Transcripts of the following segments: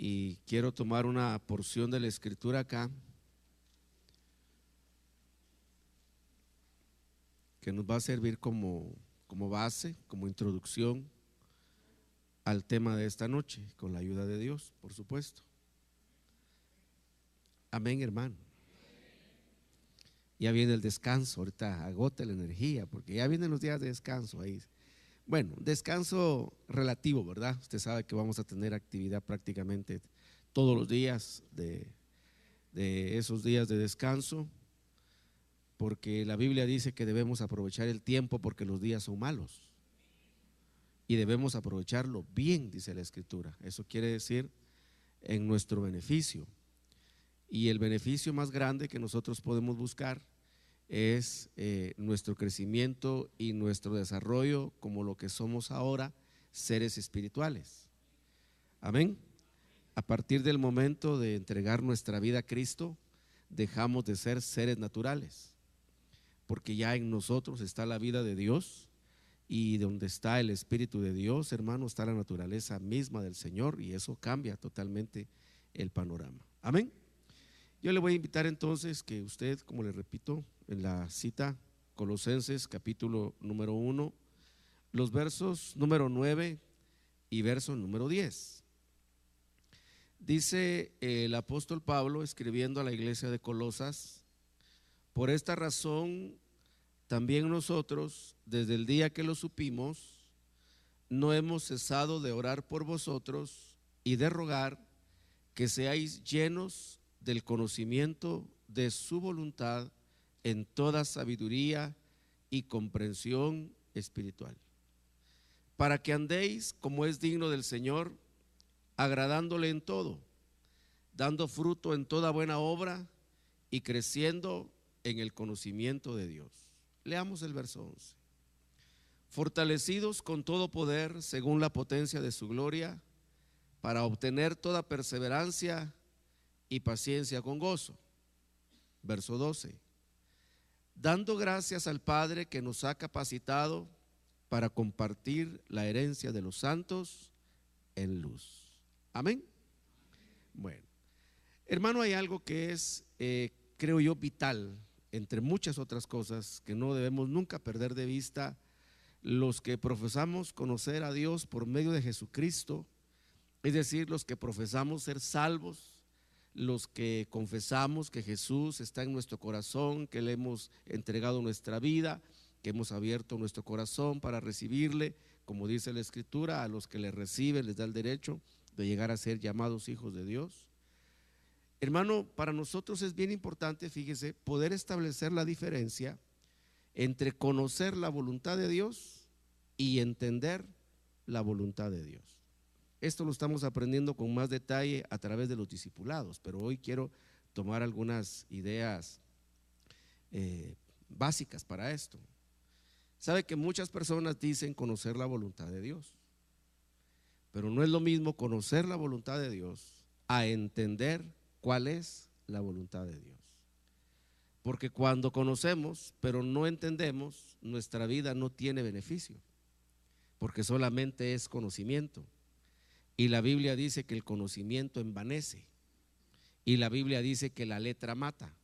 y quiero tomar una porción de la escritura acá que nos va a servir como base, como introducción al tema de esta noche, con la ayuda de Dios, por supuesto. Amén, hermano. Ya viene el descanso, ahorita agota la energía, porque ya vienen los días de descanso ahí. Bueno, descanso relativo, ¿verdad? Usted sabe que vamos a tener actividad prácticamente todos los días de esos días de descanso, porque la Biblia dice que debemos aprovechar el tiempo porque los días son malos y debemos aprovecharlo bien, dice la Escritura. Eso quiere decir en nuestro beneficio, y el beneficio más grande que nosotros podemos buscar es nuestro crecimiento y nuestro desarrollo como lo que somos ahora, seres espirituales. Amén. A partir del momento de entregar nuestra vida a Cristo, dejamos de ser seres naturales, porque ya en nosotros está la vida de Dios, y donde está el Espíritu de Dios, hermano, está la naturaleza misma del Señor, y eso cambia totalmente el panorama. Amén. Yo le voy a invitar entonces que usted, como le repito, en la cita Colosenses capítulo número 1, los versos número 9 y verso número 10. Dice el apóstol Pablo escribiendo a la iglesia de Colosas: por esta razón también nosotros, desde el día que lo supimos, no hemos cesado de orar por vosotros y de rogar que seáis llenos del conocimiento de su voluntad en toda sabiduría y comprensión espiritual, para que andéis como es digno del Señor, agradándole en todo, dando fruto en toda buena obra y creciendo en el conocimiento de Dios. Leamos el verso 11. Fortalecidos con todo poder según la potencia de su gloria, para obtener toda perseverancia y paciencia con gozo. Verso 12. Dando gracias al Padre que nos ha capacitado para compartir la herencia de los santos en luz. Amén. Bueno, hermano, hay algo que es, creo yo, vital, entre muchas otras cosas, que no debemos nunca perder de vista los que profesamos conocer a Dios por medio de Jesucristo, es decir, los que profesamos ser salvos, los que confesamos que Jesús está en nuestro corazón, que le hemos entregado nuestra vida, que hemos abierto nuestro corazón para recibirle, como dice la Escritura, a los que le reciben les da el derecho de llegar a ser llamados hijos de Dios. Hermano, para nosotros es bien importante, fíjese, poder establecer la diferencia entre conocer la voluntad de Dios y entender la voluntad de Dios. Esto lo estamos aprendiendo con más detalle a través de los discipulados, pero hoy quiero tomar algunas ideas básicas para esto. Sabe que muchas personas dicen conocer la voluntad de Dios, pero no es lo mismo conocer la voluntad de Dios a entender cuál es la voluntad de Dios. Porque cuando conocemos pero no entendemos, nuestra vida no tiene beneficio, porque solamente es conocimiento. Y la Biblia dice que el conocimiento envanece, y la Biblia dice que la letra mata.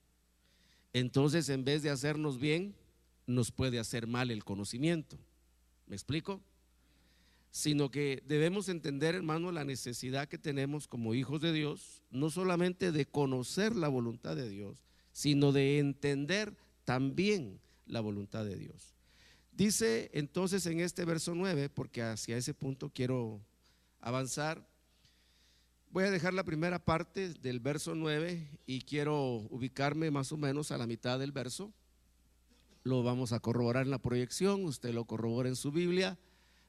Entonces, en vez de hacernos bien, nos puede hacer mal el conocimiento. ¿Me explico? Sino que debemos entender, hermano, la necesidad que tenemos como hijos de Dios, no solamente de conocer la voluntad de Dios, sino de entender también la voluntad de Dios. Dice entonces en este verso 9, porque hacia ese punto quiero avanzar, voy a dejar la primera parte del verso 9 y quiero ubicarme más o menos a la mitad del verso. Lo vamos a corroborar en la proyección, usted lo corrobora en su Biblia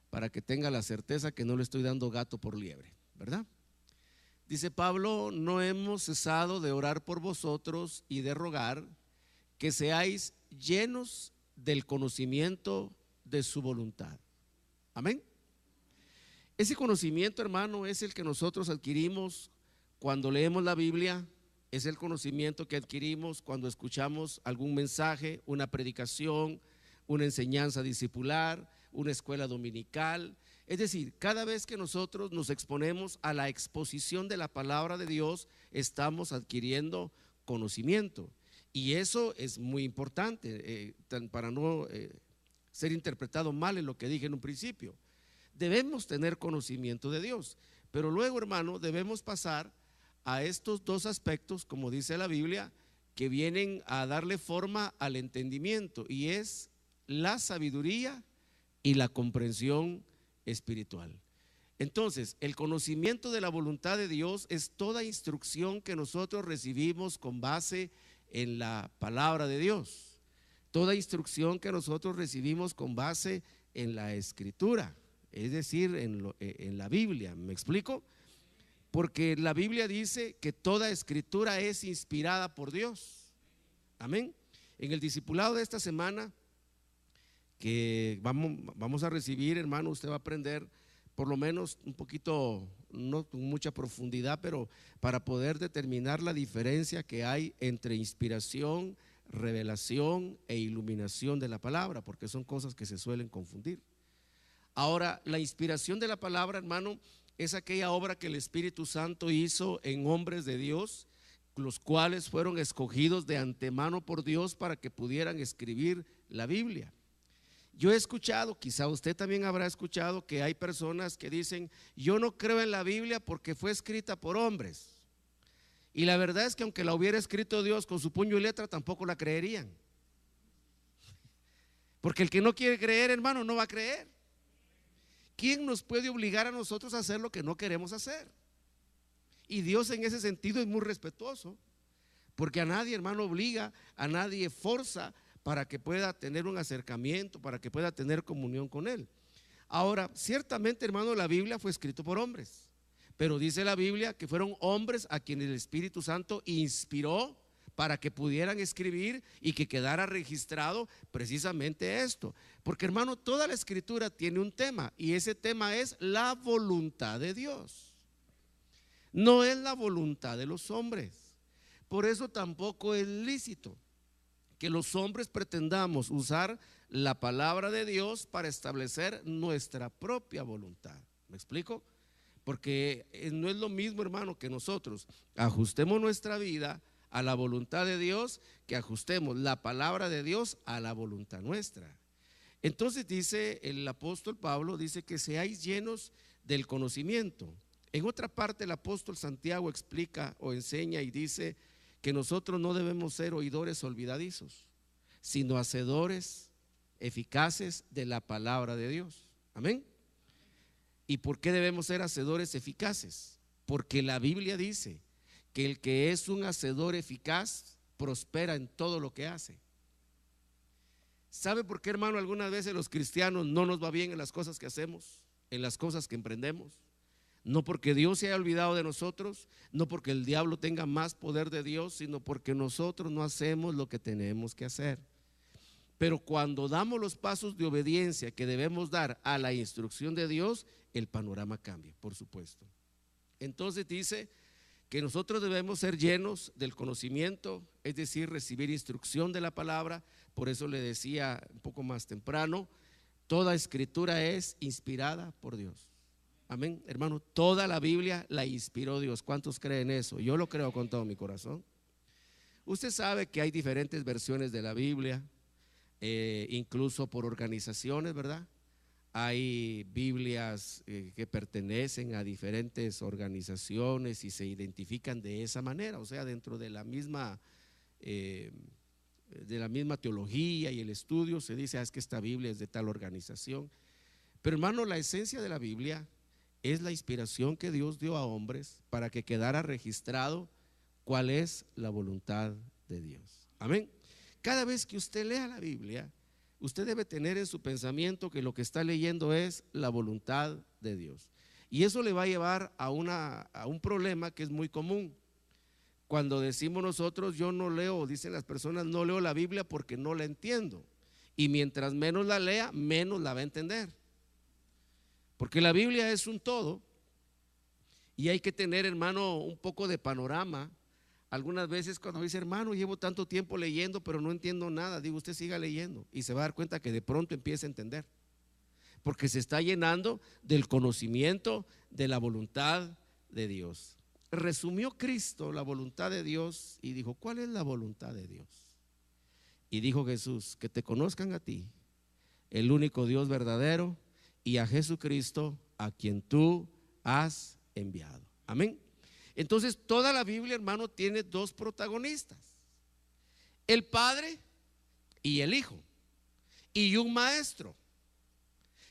para que tenga la certeza que no le estoy dando gato por liebre, ¿verdad? Dice Pablo: no hemos cesado de orar por vosotros y de rogar que seáis llenos del conocimiento de su voluntad. Amén. Ese conocimiento, hermano, es el que nosotros adquirimos cuando leemos la Biblia, es el conocimiento que adquirimos cuando escuchamos algún mensaje, una predicación, una enseñanza discipular, una escuela dominical, Es decir, cada vez que nosotros nos exponemos a la exposición de la palabra de Dios, estamos adquiriendo conocimiento. Y eso es muy importante, para no ser interpretado mal en lo que dije en un principio. Debemos tener conocimiento de Dios, pero luego, hermano, debemos pasar a estos dos aspectos, como dice la Biblia, que vienen a darle forma al entendimiento, y es la sabiduría y la comprensión espiritual. Entonces, el conocimiento de la voluntad de Dios es toda instrucción que nosotros recibimos con base en la palabra de Dios, toda instrucción que nosotros recibimos con base en la Escritura, es decir, en la Biblia. ¿Me explico? Porque la Biblia dice que toda Escritura es inspirada por Dios. Amén. En el discipulado de esta semana que vamos a recibir, hermano, usted va a aprender por lo menos un poquito, no con mucha profundidad, pero para poder determinar la diferencia que hay entre inspiración, revelación e iluminación de la palabra, porque son cosas que se suelen confundir. Ahora, la inspiración de la palabra, hermano, es aquella obra que el Espíritu Santo hizo en hombres de Dios, los cuales fueron escogidos de antemano por Dios para que pudieran escribir la Biblia. Yo he escuchado, quizá usted también habrá escuchado, que hay personas que dicen: yo no creo en la Biblia porque fue escrita por hombres. Y la verdad es que aunque la hubiera escrito Dios con su puño y letra, tampoco la creerían. Porque el que no quiere creer, hermano, no va a creer. ¿Quién nos puede obligar a nosotros a hacer lo que no queremos hacer? Y Dios en ese sentido es muy respetuoso, porque a nadie, hermano, obliga, a nadie forza para que pueda tener un acercamiento, para que pueda tener comunión con Él. Ahora, ciertamente, hermano, la Biblia fue escrita por hombres, pero dice la Biblia que fueron hombres a quienes el Espíritu Santo inspiró para que pudieran escribir y que quedara registrado precisamente esto. Porque, hermano, toda la Escritura tiene un tema, y ese tema es la voluntad de Dios. No es la voluntad de los hombres. Por eso tampoco es lícito que los hombres pretendamos usar la palabra de Dios para establecer nuestra propia voluntad. ¿Me explico? Porque no es lo mismo, hermano, que nosotros ajustemos nuestra vida a la voluntad de Dios, que ajustemos la palabra de Dios a la voluntad nuestra. Entonces dice el apóstol Pablo, dice que seáis llenos del conocimiento. En otra parte el apóstol Santiago explica o enseña y dice que nosotros no debemos ser oidores olvidadizos, sino hacedores eficaces de la palabra de Dios. Amén. ¿Y por qué debemos ser hacedores eficaces? Porque la Biblia dice que el que es un hacedor eficaz prospera en todo lo que hace. ¿Sabe por qué, hermano, algunas veces los cristianos no nos va bien en las cosas que hacemos, en las cosas que emprendemos? No porque Dios se haya olvidado de nosotros, no porque el diablo tenga más poder de Dios, sino porque nosotros no hacemos lo que tenemos que hacer. Pero cuando damos los pasos de obediencia que debemos dar a la instrucción de Dios, el panorama cambia, por supuesto. Entonces dice que nosotros debemos ser llenos del conocimiento, es decir, recibir instrucción de la palabra. Por eso le decía un poco más temprano, toda escritura es inspirada por Dios. Amén, hermano, toda la Biblia la inspiró Dios. ¿Cuántos creen eso? Yo lo creo con todo mi corazón. Usted sabe que hay diferentes versiones de la Biblia, incluso por organizaciones, ¿verdad? Hay Biblias que pertenecen a diferentes organizaciones y se identifican de esa manera, o sea, dentro de la misma teología y el estudio se dice: es que esta Biblia es de tal organización. Pero, hermano, la esencia de la Biblia es la inspiración que Dios dio a hombres para que quedara registrado cuál es la voluntad de Dios. Amén. Cada vez que usted lea la Biblia, usted debe tener en su pensamiento que lo que está leyendo es la voluntad de Dios. Y eso le va a llevar a un problema que es muy común. Cuando decimos nosotros: yo no leo, dicen las personas, no leo la Biblia porque no la entiendo. Y mientras menos la lea, menos la va a entender. Porque la Biblia es un todo y hay que tener, hermano, un poco de panorama. Algunas veces cuando dice: hermano, llevo tanto tiempo leyendo pero no entiendo nada, digo: usted siga leyendo y se va a dar cuenta que de pronto empieza a entender. porque se está llenando del conocimiento de la voluntad de Dios. Resumió Cristo la voluntad de Dios y dijo: ¿cuál es la voluntad de Dios? Y dijo Jesús: que te conozcan a ti, el único Dios verdadero, y a Jesucristo, a quien tú has enviado. Amén. Entonces toda la Biblia, hermano, tiene dos protagonistas: el Padre y el Hijo, y un maestro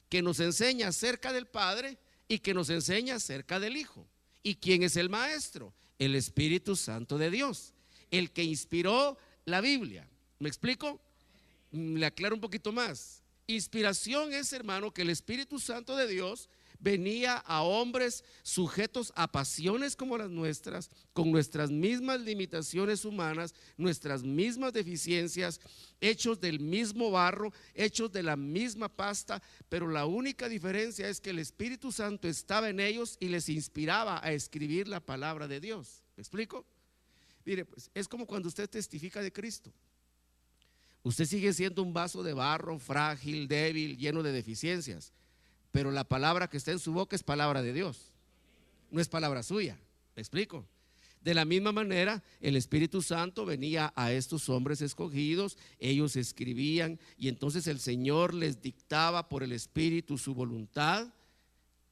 que nos enseña acerca del Padre y que nos enseña acerca del Hijo. ¿Y quién es el maestro? El Espíritu Santo de Dios, el que inspiró la Biblia. ¿Me explico? Le aclaro un poquito más. Inspiración es, hermano, que el Espíritu Santo de Dios venía a hombres sujetos a pasiones como las nuestras, con nuestras mismas limitaciones humanas, nuestras mismas deficiencias, hechos del mismo barro, hechos de la misma pasta, pero la única diferencia es que el Espíritu Santo estaba en ellos y les inspiraba a escribir la palabra de Dios. ¿Me explico? Mire, pues es como cuando usted testifica de Cristo. Usted sigue siendo un vaso de barro, frágil, débil, lleno de deficiencias, pero la palabra que está en su boca es palabra de Dios, no es palabra suya. ¿Me explico? De la misma manera, el Espíritu Santo venía a estos hombres escogidos, ellos escribían y entonces el Señor les dictaba por el Espíritu su voluntad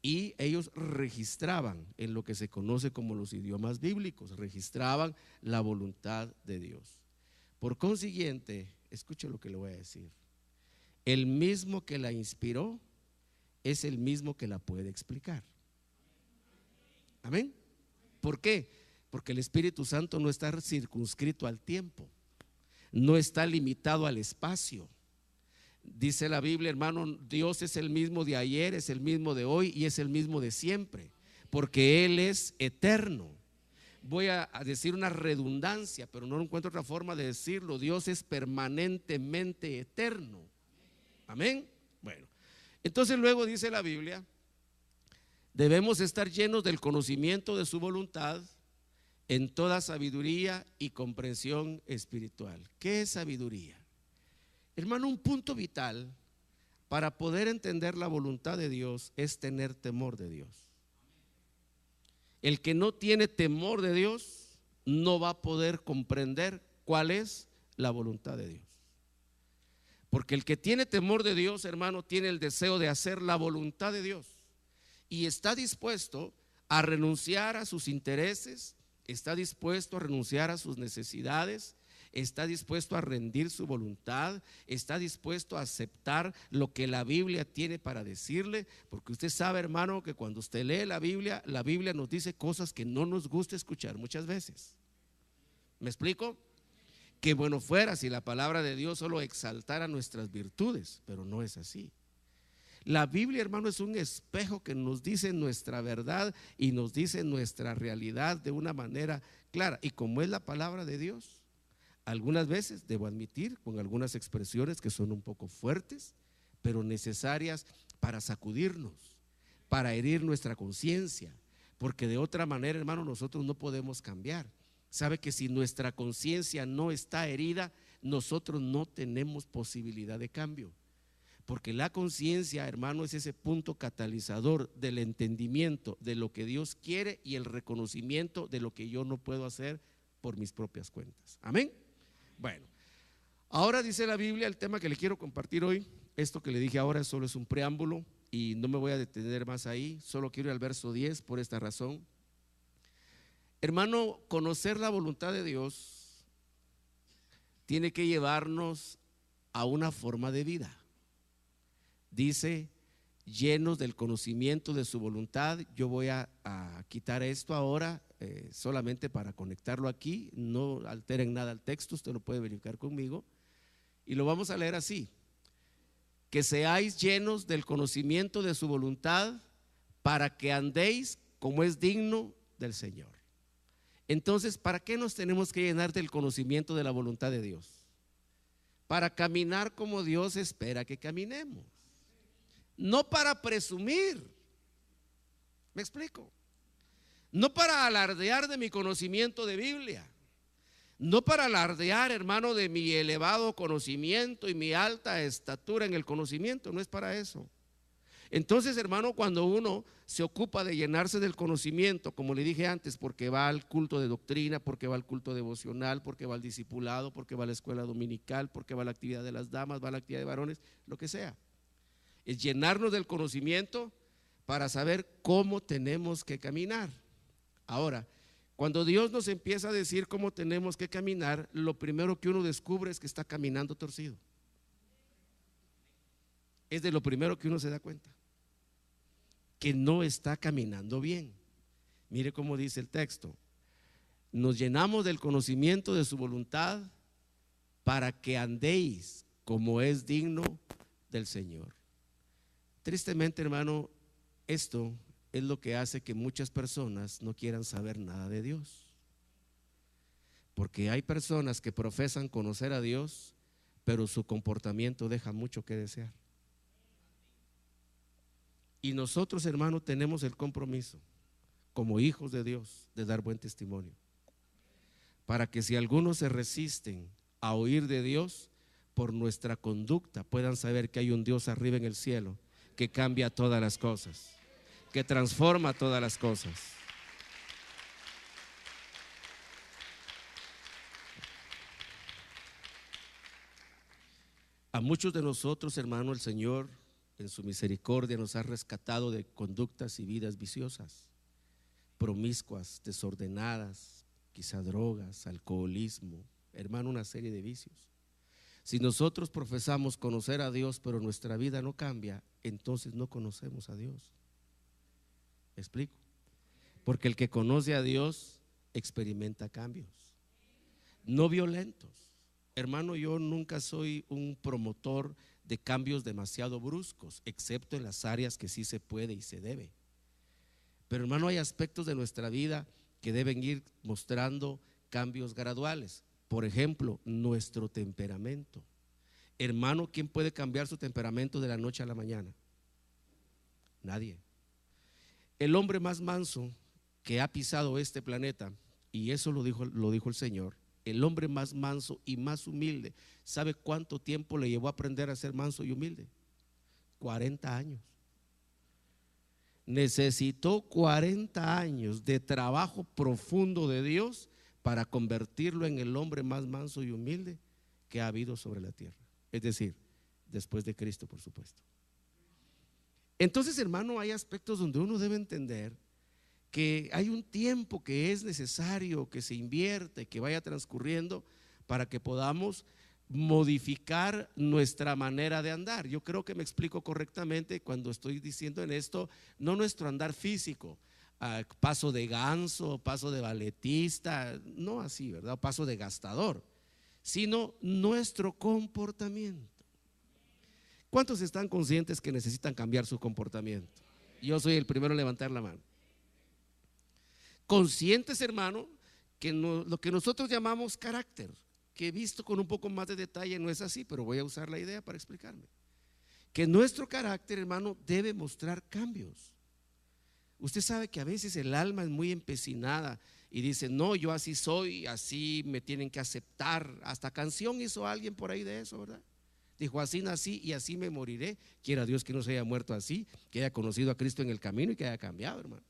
y ellos registraban en lo que se conoce como los idiomas bíblicos, registraban la voluntad de Dios. Por consiguiente, escuche lo que le voy a decir: el mismo que la inspiró es el mismo que la puede explicar. Amén. ¿Por qué? Porque el Espíritu Santo no está circunscrito al tiempo, no está limitado al espacio. Dice la Biblia, hermano, Dios es el mismo de ayer, es el mismo de hoy y es el mismo de siempre, porque Él es eterno. Voy a decir una redundancia, pero no encuentro otra forma de decirlo: Dios es permanentemente eterno. Amén. Bueno, entonces luego dice la Biblia: debemos estar llenos del conocimiento de su voluntad en toda sabiduría y comprensión espiritual. ¿Qué es sabiduría? Hermano, un punto vital para poder entender la voluntad de Dios es tener temor de Dios. El que no tiene temor de Dios no va a poder comprender cuál es la voluntad de Dios. Porque el que tiene temor de Dios, hermano, tiene el deseo de hacer la voluntad de Dios y está dispuesto a renunciar a sus intereses, está dispuesto a renunciar a sus necesidades, está dispuesto a rendir su voluntad, está dispuesto a aceptar lo que la Biblia tiene para decirle, porque usted sabe, hermano, que cuando usted lee la Biblia nos dice cosas que no nos gusta escuchar muchas veces. ¿Me explico? Que bueno fuera si la palabra de Dios solo exaltara nuestras virtudes, pero no es así. La Biblia, hermano, es un espejo que nos dice nuestra verdad y nos dice nuestra realidad de una manera clara. Y como es la palabra de Dios, algunas veces, debo admitir, con algunas expresiones que son un poco fuertes, pero necesarias para sacudirnos, para herir nuestra conciencia, porque de otra manera, hermano, nosotros no podemos cambiar. Sabe que si nuestra conciencia no está herida, nosotros no tenemos posibilidad de cambio. Porque la conciencia, hermano, es ese punto catalizador del entendimiento de lo que Dios quiere y el reconocimiento de lo que yo no puedo hacer por mis propias cuentas. Amén. Bueno, ahora dice la Biblia, el tema que le quiero compartir hoy, esto que le dije ahora solo es un preámbulo y no me voy a detener más ahí, solo quiero ir al verso 10 por esta razón. Hermano, conocer la voluntad de Dios tiene que llevarnos a una forma de vida. Dice, llenos del conocimiento de su voluntad. Yo voy a quitar esto ahora solamente para conectarlo aquí, no alteren nada al texto, usted lo puede verificar conmigo y lo vamos a leer así: que seáis llenos del conocimiento de su voluntad para que andéis como es digno del Señor. Entonces, ¿para qué nos tenemos que llenar del conocimiento de la voluntad de Dios? Para caminar como Dios espera que caminemos, no para presumir. ¿Me explico? No para alardear de mi conocimiento de Biblia, no para alardear, hermano, de mi elevado conocimiento y mi alta estatura en el conocimiento, no es para eso. Entonces, hermano, cuando uno se ocupa de llenarse del conocimiento, como le dije antes, porque va al culto de doctrina, porque va al culto devocional, porque va al discipulado, porque va a la escuela dominical, porque va a la actividad de las damas, va a la actividad de varones, lo que sea, es llenarnos del conocimiento para saber cómo tenemos que caminar. Ahora, cuando Dios nos empieza a decir cómo tenemos que caminar, lo primero que uno descubre es que está caminando torcido. Es de lo primero que uno se da cuenta, que no está caminando bien. Mire cómo dice el texto: nos llenamos del conocimiento de su voluntad para que andéis como es digno del Señor. Tristemente, hermano, esto es lo que hace que muchas personas no quieran saber nada de Dios, porque hay personas que profesan conocer a Dios, pero su comportamiento deja mucho que desear. Y nosotros, hermano, tenemos el compromiso como hijos de Dios de dar buen testimonio, para que si algunos se resisten a oír de Dios, por nuestra conducta puedan saber que hay un Dios arriba en el cielo que cambia todas las cosas, que transforma todas las cosas. A muchos de nosotros, hermano, el Señor en su misericordia nos ha rescatado de conductas y vidas viciosas, promiscuas, desordenadas, quizá drogas, alcoholismo, hermano, una serie de vicios. Si nosotros profesamos conocer a Dios, pero nuestra vida no cambia, entonces no conocemos a Dios. ¿Me explico? Porque el que conoce a Dios experimenta cambios, no violentos. Hermano, yo nunca soy un promotor de cambios demasiado bruscos, excepto en las áreas que sí se puede y se debe. Pero, hermano, hay aspectos de nuestra vida que deben ir mostrando cambios graduales. Por ejemplo, nuestro temperamento. Hermano, ¿quién puede cambiar su temperamento de la noche a la mañana? Nadie. El hombre más manso que ha pisado este planeta, y eso lo dijo el Señor, el hombre más manso y más humilde, ¿sabe cuánto tiempo le llevó a aprender a ser manso y humilde? 40 años. Necesitó 40 años de trabajo profundo de Dios para convertirlo en el hombre más manso y humilde que ha habido sobre la tierra. Es decir, después de Cristo, por supuesto. Entonces, hermano, hay aspectos donde uno debe entender que hay un tiempo que es necesario que se invierte, que vaya transcurriendo para que podamos modificar nuestra manera de andar. Yo creo que me explico correctamente cuando estoy diciendo en esto, no nuestro andar físico, paso de ganso, paso de balletista, no así, ¿verdad? Paso de gastador, sino nuestro comportamiento. ¿Cuántos están conscientes que necesitan cambiar su comportamiento? Yo soy el primero en levantar la mano. Conscientes, hermano, que lo que nosotros llamamos carácter, que visto con un poco más de detalle no es así, pero voy a usar la idea para explicarme. Que nuestro carácter, hermano, debe mostrar cambios. Usted sabe que a veces el alma es muy empecinada y dice, no, yo así soy, así me tienen que aceptar. Hasta canción hizo alguien por ahí de eso, ¿verdad? Dijo, así nací y así me moriré. Quiera Dios que no se haya muerto así, que haya conocido a Cristo en el camino y que haya cambiado, hermano.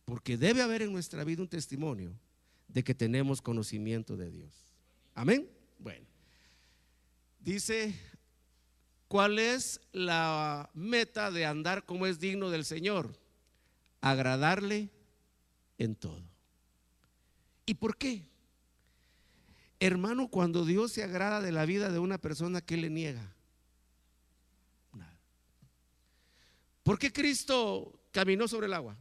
Porque debe haber en nuestra vida un testimonio de que tenemos conocimiento de Dios. Amén. Bueno, dice, ¿cuál es la meta de andar como es digno del Señor? Agradarle en todo. ¿Y por qué? Hermano, cuando Dios se agrada de la vida de una persona, ¿qué le niega? Nada. ¿Por qué Cristo caminó sobre el agua?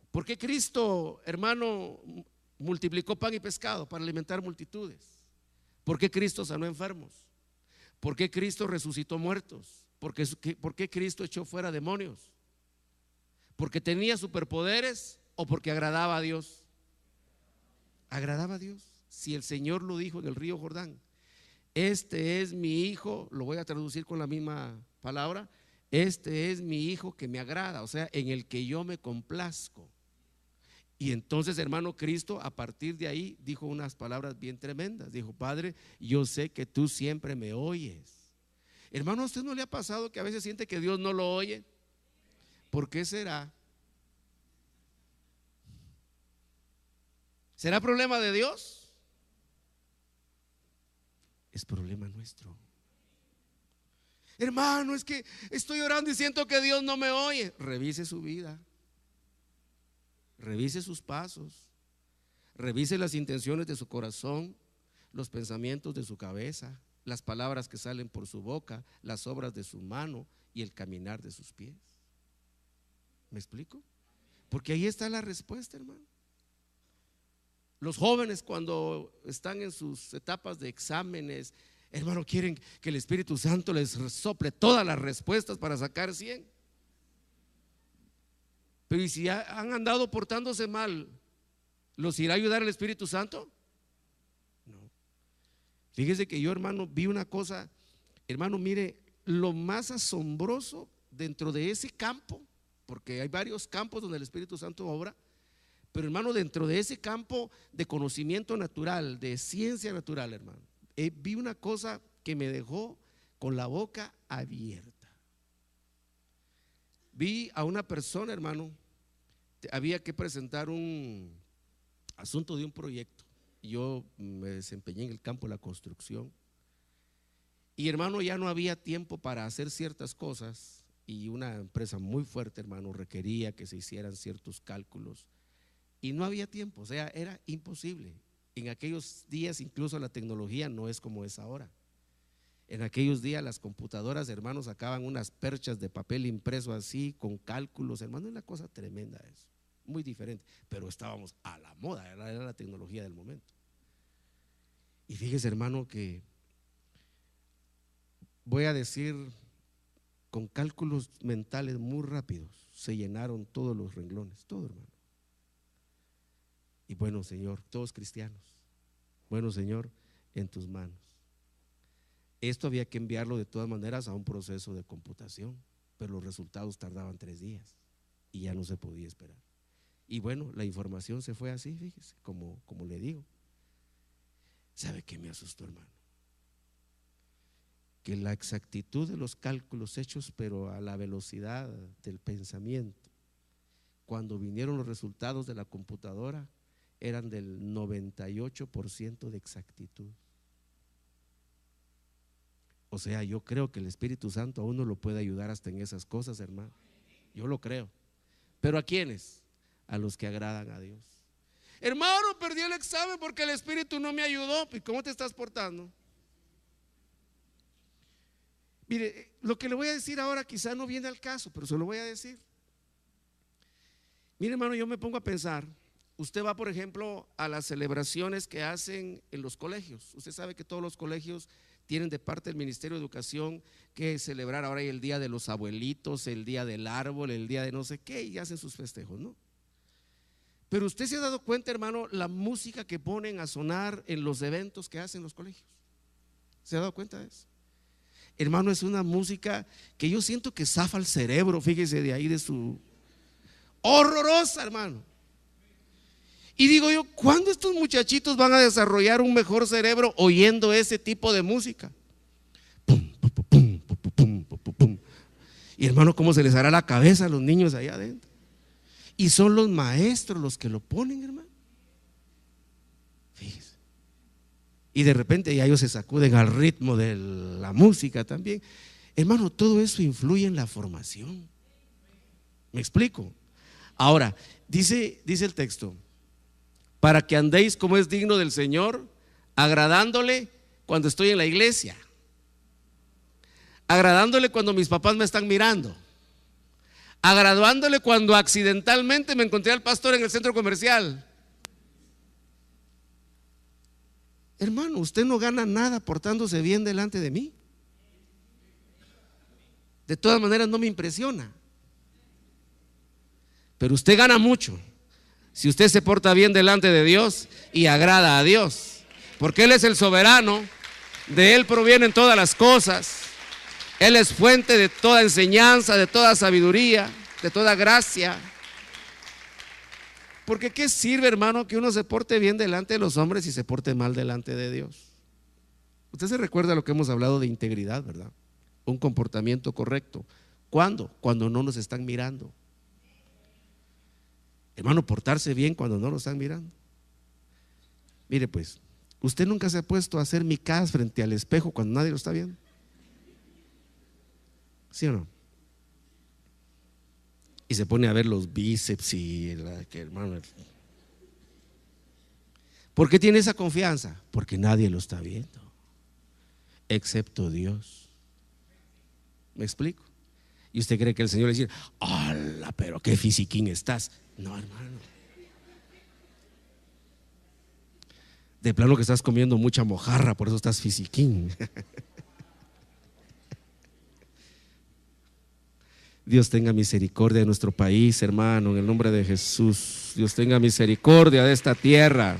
¿Por qué Cristo, hermano, multiplicó pan y pescado para alimentar multitudes? ¿Por qué Cristo sanó enfermos? ¿Por qué Cristo resucitó muertos? ¿Por qué Cristo echó fuera demonios? ¿Porque tenía superpoderes o porque agradaba a Dios? Agradaba a Dios. Si el Señor lo dijo en el río Jordán, este es mi hijo, lo voy a traducir con la misma palabra, este es mi hijo que me agrada, o sea, en el que yo me complazco. Y entonces, hermano, Cristo a partir de ahí dijo unas palabras bien tremendas. Dijo, Padre, yo sé que tú siempre me oyes. Hermano, ¿a usted no le ha pasado que a veces siente que Dios no lo oye? ¿Por qué será? ¿Será problema de Dios? Es problema nuestro. Hermano, es que estoy orando y siento que Dios no me oye. Revise su vida, revise sus pasos, revise las intenciones de su corazón, los pensamientos de su cabeza, las palabras que salen por su boca, las obras de su mano y el caminar de sus pies. ¿Me explico? Porque ahí está la respuesta, hermano. Los jóvenes, cuando están en sus etapas de exámenes, hermano, quieren que el Espíritu Santo les sople todas las respuestas para sacar 100. Pero ¿y si han andado portándose mal, los irá a ayudar el Espíritu Santo? No. Fíjese que yo, hermano, vi una cosa, hermano, mire, lo más asombroso dentro de ese campo, porque hay varios campos donde el Espíritu Santo obra, pero hermano, dentro de ese campo de conocimiento natural, de ciencia natural, hermano, vi una cosa que me dejó con la boca abierta. Vi a una persona, hermano, había que presentar un asunto de un proyecto. Yo me desempeñé en el campo de la construcción y, hermano, ya no había tiempo para hacer ciertas cosas y una empresa muy fuerte, hermano, requería que se hicieran ciertos cálculos y no había tiempo, o sea, era imposible. En aquellos días incluso la tecnología no es como es ahora. En aquellos días las computadoras, hermanos, sacaban unas perchas de papel impreso así con cálculos, hermano, es una cosa tremenda eso, muy diferente, pero estábamos a la moda, era la tecnología del momento. Y fíjese, hermano, que voy a decir, con cálculos mentales muy rápidos se llenaron todos los renglones, todo, hermano. Y bueno, Señor, todos cristianos, bueno, Señor, en tus manos. Esto había que enviarlo de todas maneras a un proceso de computación, pero los resultados tardaban 3 días y ya no se podía esperar. Y bueno, la información se fue así, fíjese, como le digo. ¿Sabe qué me asustó, hermano? Que la exactitud de los cálculos hechos, pero a la velocidad del pensamiento, cuando vinieron los resultados de la computadora, eran del 98% de exactitud. O sea, yo creo que el Espíritu Santo a uno lo puede ayudar hasta en esas cosas, hermano. Yo lo creo. ¿Pero a quiénes? A los que agradan a Dios. Hermano, perdí el examen porque el Espíritu no me ayudó. ¿Y cómo te estás portando? Mire, lo que le voy a decir ahora quizá no viene al caso, pero se lo voy a decir. Mire, hermano, yo me pongo a pensar. Usted va, por ejemplo, a las celebraciones que hacen en los colegios. Usted sabe que todos los colegios tienen de parte del Ministerio de Educación que celebrar ahora el día de los abuelitos, el día del árbol, el día de no sé qué, y hacen sus festejos, ¿no? Pero usted se ha dado cuenta, hermano, la música que ponen a sonar en los eventos que hacen los colegios. ¿Se ha dado cuenta de eso? Hermano, es una música que yo siento que zafa el cerebro, fíjese, de ahí de su horrorosa, hermano. Y digo yo, ¿cuándo estos muchachitos van a desarrollar un mejor cerebro oyendo ese tipo de música? Pum, pum, pum, pum, pum, pum, pum, pum. Y hermano, ¿cómo se les hará la cabeza a los niños allá adentro? Y son los maestros los que lo ponen, hermano. Fíjese. Y de repente ya ellos se sacuden al ritmo de la música también. Hermano, todo eso influye en la formación. ¿Me explico? Ahora, dice el texto, para que andéis como es digno del Señor, agradándole cuando estoy en la iglesia, agradándole cuando mis papás me están mirando, agradándole cuando accidentalmente me encontré al pastor en el centro comercial. Hermano, usted no gana nada portándose bien delante de mí. De todas maneras no me impresiona. Pero usted gana mucho si usted se porta bien delante de Dios y agrada a Dios, porque Él es el soberano, de Él provienen todas las cosas, Él es fuente de toda enseñanza, de toda sabiduría, de toda gracia. Porque ¿qué sirve, hermano, que uno se porte bien delante de los hombres y se porte mal delante de Dios? Usted se recuerda lo que hemos hablado de integridad, ¿verdad? un comportamiento correcto. ¿Cuándo? Cuando no nos están mirando. Hermano, portarse bien cuando no nos están mirando. Mire pues, ¿usted nunca se ha puesto a hacer micadas frente al espejo cuando nadie lo está viendo? ¿Sí o no? Y se pone a ver los bíceps y hermano. ¿Por qué tiene esa confianza? Porque nadie lo está viendo, excepto Dios. ¿Me explico? Y usted cree que el Señor le dice: ¡hala, pero qué fisiquín estás! No, hermano. De plano que estás comiendo mucha mojarra, por eso estás fisiquín. Dios tenga misericordia de nuestro país, hermano, en el nombre de Jesús. Dios tenga misericordia de esta tierra.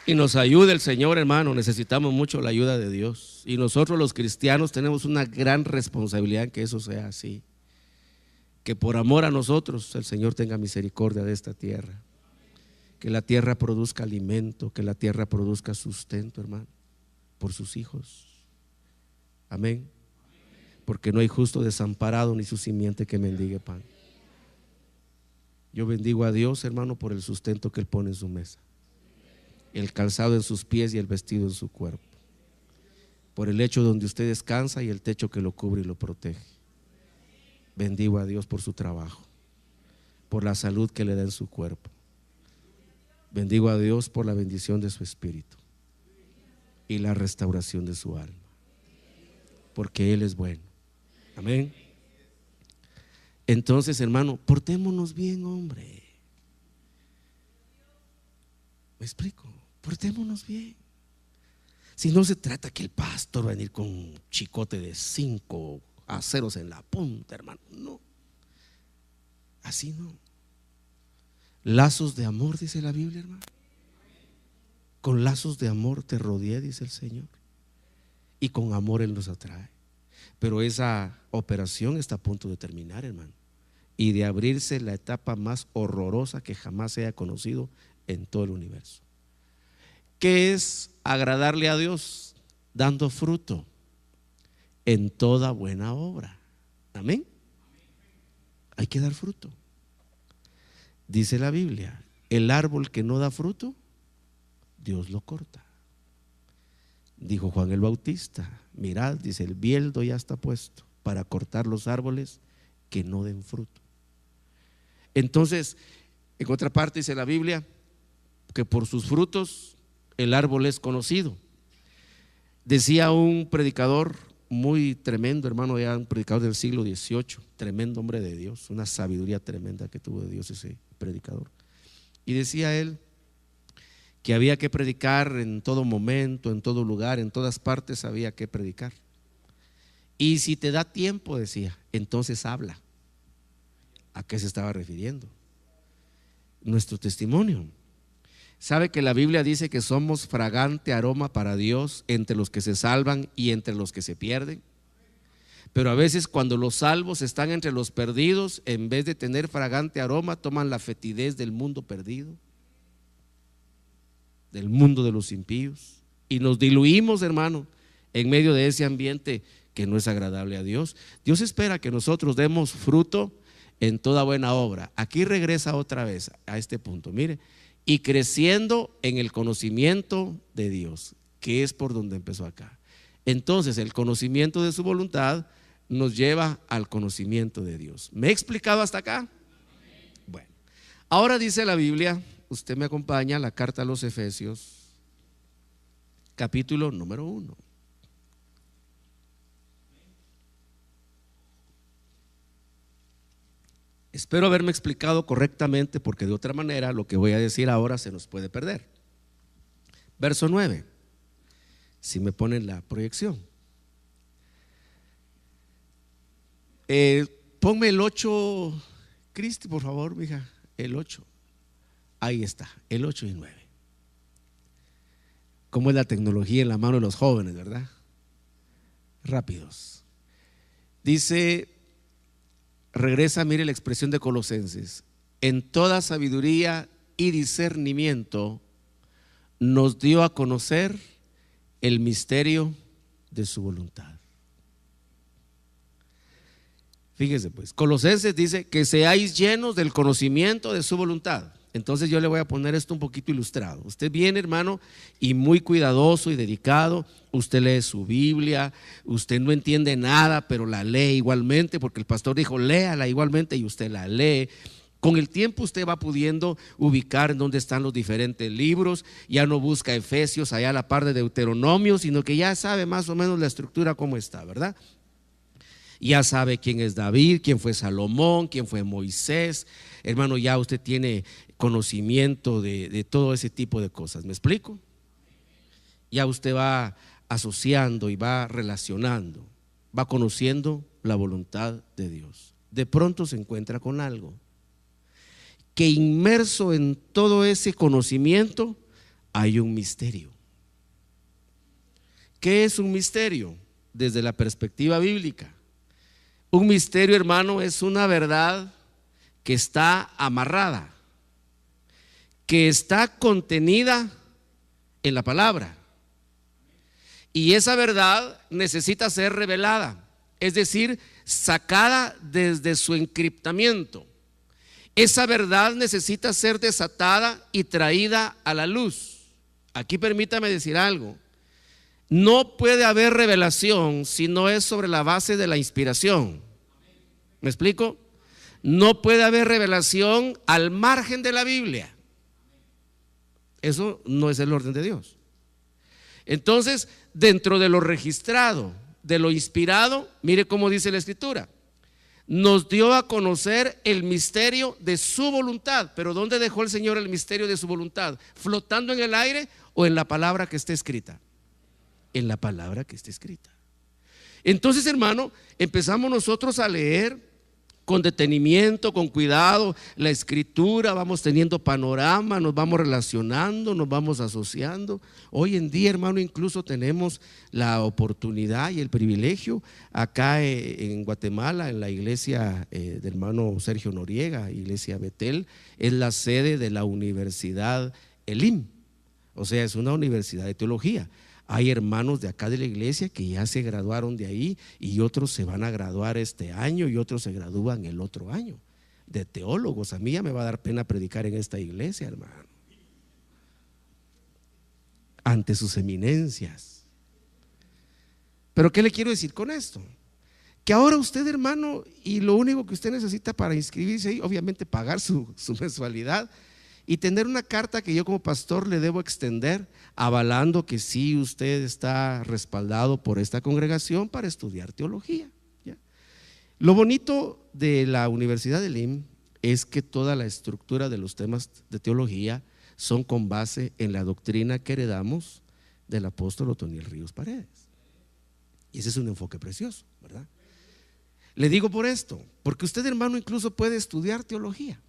Y nos ayude el Señor, hermano. Necesitamos mucho la ayuda de Dios. Y nosotros los cristianos tenemos una gran responsabilidad en que eso sea así. Que por amor a nosotros el Señor tenga misericordia de esta tierra. Que la tierra produzca alimento, que la tierra produzca sustento, hermano, por sus hijos. Amén. Porque no hay justo desamparado ni su simiente que mendigue pan. Yo bendigo a Dios, hermano, por el sustento que Él pone en su mesa, el calzado en sus pies y el vestido en su cuerpo, por el lecho donde usted descansa y el techo que lo cubre y lo protege. Bendigo a Dios por su trabajo, por la salud que le da en su cuerpo. Bendigo a Dios por la bendición de su espíritu y la restauración de su alma, porque Él es bueno. Amén. Entonces, hermano, portémonos bien, hombre. ¿Me explico? Portémonos bien. Si no se trata que el pastor va a venir con un chicote de 5 aceros en la punta, hermano. No, así no. Lazos de amor, dice la Biblia, hermano. Con lazos de amor te rodeé, dice el Señor, y con amor Él nos atrae. Pero esa operación está a punto de terminar, hermano, y de abrirse la etapa más horrorosa que jamás se haya conocido en todo el universo. ¿Qué es agradarle a Dios? Dando fruto en toda buena obra. Amén. Hay que dar fruto. Dice la Biblia: el árbol que no da fruto, Dios lo corta. Dijo Juan el Bautista: mirad, dice, el bieldo ya está puesto para cortar los árboles que no den fruto. Entonces, en otra parte dice la Biblia que por sus frutos el árbol es conocido. Decía un predicador muy tremendo, hermano, ya un predicador del siglo XVIII, tremendo hombre de Dios, una sabiduría tremenda que tuvo de Dios ese predicador. Y decía él que había que predicar en todo momento, en todo lugar, en todas partes había que predicar. Y si te da tiempo, decía, entonces habla. ¿A qué se estaba refiriendo? Nuestro testimonio. ¿Sabe que la Biblia dice que somos fragante aroma para Dios entre los que se salvan y entre los que se pierden? Pero a veces cuando los salvos están entre los perdidos, en vez de tener fragante aroma, toman la fetidez del mundo perdido, del mundo de los impíos, y nos diluimos, hermano, en medio de ese ambiente que no es agradable a Dios. Dios espera que nosotros demos fruto en toda buena obra. Aquí regresa otra vez a este punto, mire, y creciendo en el conocimiento de Dios, que es por donde empezó acá. Entonces el conocimiento de su voluntad nos lleva al conocimiento de Dios. ¿Me he explicado hasta acá? Bueno, ahora dice la Biblia, usted me acompaña a la carta a los Efesios, capítulo número 1. Espero haberme explicado correctamente, porque de otra manera lo que voy a decir ahora se nos puede perder. Verso 9, si me ponen la proyección. Ponme el 8, Cristi, por favor, mija, el 8. Ahí está, el 8 y 9. ¿Cómo es la tecnología en la mano de los jóvenes, verdad? Rápidos. Dice, regresa, mire la expresión de Colosenses: en toda sabiduría y discernimiento nos dio a conocer el misterio de su voluntad. Fíjese pues, Colosenses dice que seáis llenos del conocimiento de su voluntad. Entonces yo le voy a poner esto un poquito ilustrado. Usted viene, hermano, y muy cuidadoso y dedicado, usted lee su Biblia, usted no entiende nada, pero la lee igualmente, porque el pastor dijo, léala igualmente, y usted la lee. Con el tiempo usted va pudiendo ubicar en dónde están los diferentes libros, ya no busca Efesios allá a la par de Deuteronomio, sino que ya sabe más o menos la estructura cómo está, ¿verdad? Ya sabe quién es David, quién fue Salomón, quién fue Moisés. Hermano, ya usted tiene conocimiento de todo ese tipo de cosas. ¿Me explico? Ya usted va asociando y va relacionando, va conociendo la voluntad de Dios. De pronto se encuentra con algo que inmerso en todo ese conocimiento hay un misterio. ¿Qué es un misterio? Desde la perspectiva bíblica, un misterio, hermano, es una verdad que está amarrada, que está contenida en la palabra, y esa verdad necesita ser revelada, es decir, sacada desde su encriptamiento. Esa verdad necesita ser desatada y traída a la luz. Aquí permítame decir algo: no puede haber revelación si no es sobre la base de la inspiración. ¿Me explico? No puede haber revelación al margen de la Biblia. Eso no es el orden de Dios. Entonces, dentro de lo registrado, de lo inspirado, mire cómo dice la Escritura: nos dio a conocer el misterio de su voluntad. Pero ¿dónde dejó el Señor el misterio de su voluntad? ¿Flotando en el aire o en la palabra que está escrita? En la palabra que está escrita. Entonces, hermano, empezamos nosotros a leer con detenimiento, con cuidado la Escritura, vamos teniendo panorama, nos vamos relacionando, nos vamos asociando. Hoy en día, hermano, incluso tenemos la oportunidad y el privilegio acá en Guatemala, en la iglesia del hermano Sergio Noriega, iglesia Betel, es la sede de la Universidad Elim, o sea, es una universidad de teología. Hay hermanos de acá de la iglesia que ya se graduaron de ahí, y otros se van a graduar este año, y otros se gradúan el otro año, de teólogos. A mí ya me va a dar pena predicar en esta iglesia, hermano, ante sus eminencias. Pero ¿qué le quiero decir con esto? Que ahora usted, hermano, y lo único que usted necesita para inscribirse ahí, obviamente pagar su mensualidad, y tener una carta que yo como pastor le debo extender, avalando que sí, usted está respaldado por esta congregación para estudiar teología, ¿ya? Lo bonito de la Universidad de Lim es que toda la estructura de los temas de teología son con base en la doctrina que heredamos del apóstol Otoniel Ríos Paredes. Y ese es un enfoque precioso, ¿verdad? Le digo por esto, porque usted, hermano, incluso puede estudiar teología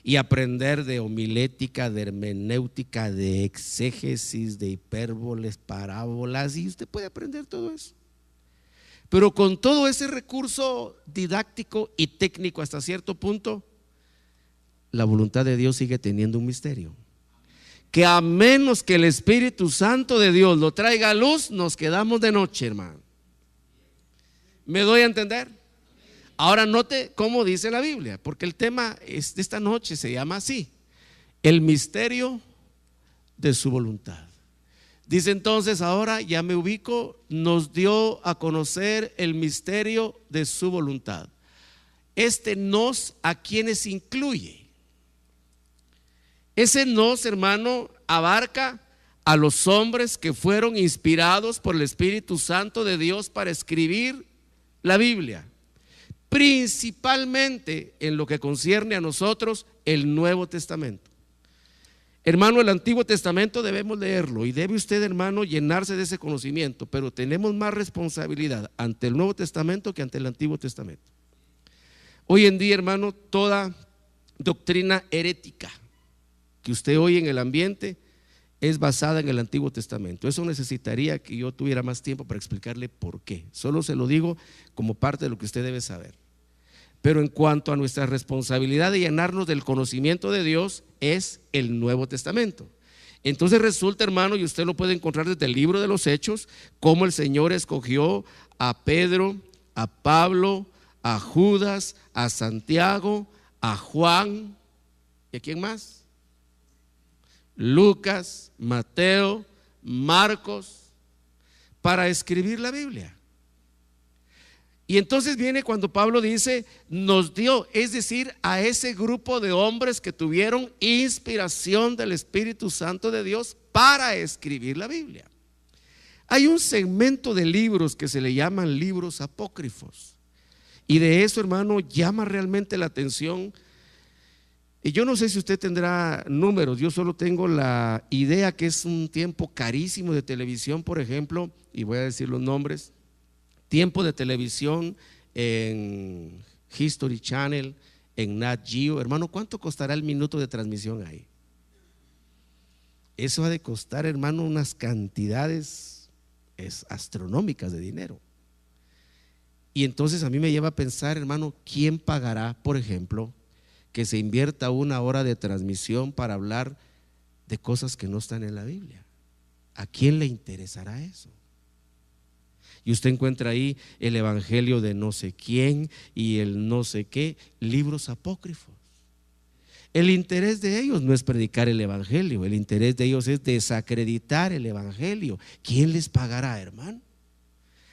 y aprender de homilética, de hermenéutica, de exégesis, de hipérboles, parábolas, y usted puede aprender todo eso. Pero con todo ese recurso didáctico y técnico hasta cierto punto, la voluntad de Dios sigue teniendo un misterio, que a menos que el Espíritu Santo de Dios lo traiga a luz, nos quedamos de noche, hermano. ¿Me doy a entender? Ahora note cómo dice la Biblia, porque el tema de esta noche se llama así: el misterio de su voluntad. Dice entonces, ahora ya me ubico, nos dio a conocer el misterio de su voluntad. Este nos, ¿a quienes incluye? Ese nos, hermano, abarca a los hombres que fueron inspirados por el Espíritu Santo de Dios para escribir la Biblia, principalmente en lo que concierne a nosotros, el Nuevo Testamento. Hermano, el Antiguo Testamento debemos leerlo, y debe usted, hermano, llenarse de ese conocimiento, pero tenemos más responsabilidad ante el Nuevo Testamento que ante el Antiguo Testamento. Hoy en día, hermano, toda doctrina herética que usted oye en el ambiente es basada en el Antiguo Testamento. Eso necesitaría que yo tuviera más tiempo para explicarle por qué. Solo se lo digo como parte de lo que usted debe saber. Pero en cuanto a nuestra responsabilidad de llenarnos del conocimiento de Dios, es el Nuevo Testamento. Entonces resulta, hermano, y usted lo puede encontrar desde el libro de los Hechos, cómo el Señor escogió a Pedro, a Pablo, a Judas, a Santiago, a Juan, ¿y a quién más? Lucas, Mateo, Marcos, para escribir la Biblia. Y entonces viene cuando Pablo dice, nos dio, es decir, a ese grupo de hombres que tuvieron inspiración del Espíritu Santo de Dios para escribir la Biblia. Hay un segmento de libros que se le llaman libros apócrifos. Y de eso, hermano, llama realmente la atención. Y yo no sé si usted tendrá números, yo solo tengo la idea que es un tiempo carísimo de televisión, por ejemplo, y voy a decir los nombres. Tiempo de televisión en History Channel, en Nat Geo. Hermano, ¿cuánto costará el minuto de transmisión ahí? Eso ha de costar, hermano, unas cantidades astronómicas de dinero. Y entonces a mí me lleva a pensar, hermano, ¿quién pagará, por ejemplo, que se invierta 1 hora de transmisión para hablar de cosas que no están en la Biblia? ¿A quién le interesará eso? Y usted encuentra ahí el evangelio de no sé quién y el no sé qué, libros apócrifos. El interés de ellos no es predicar el evangelio, el interés de ellos es desacreditar el evangelio. ¿Quién les pagará, hermano?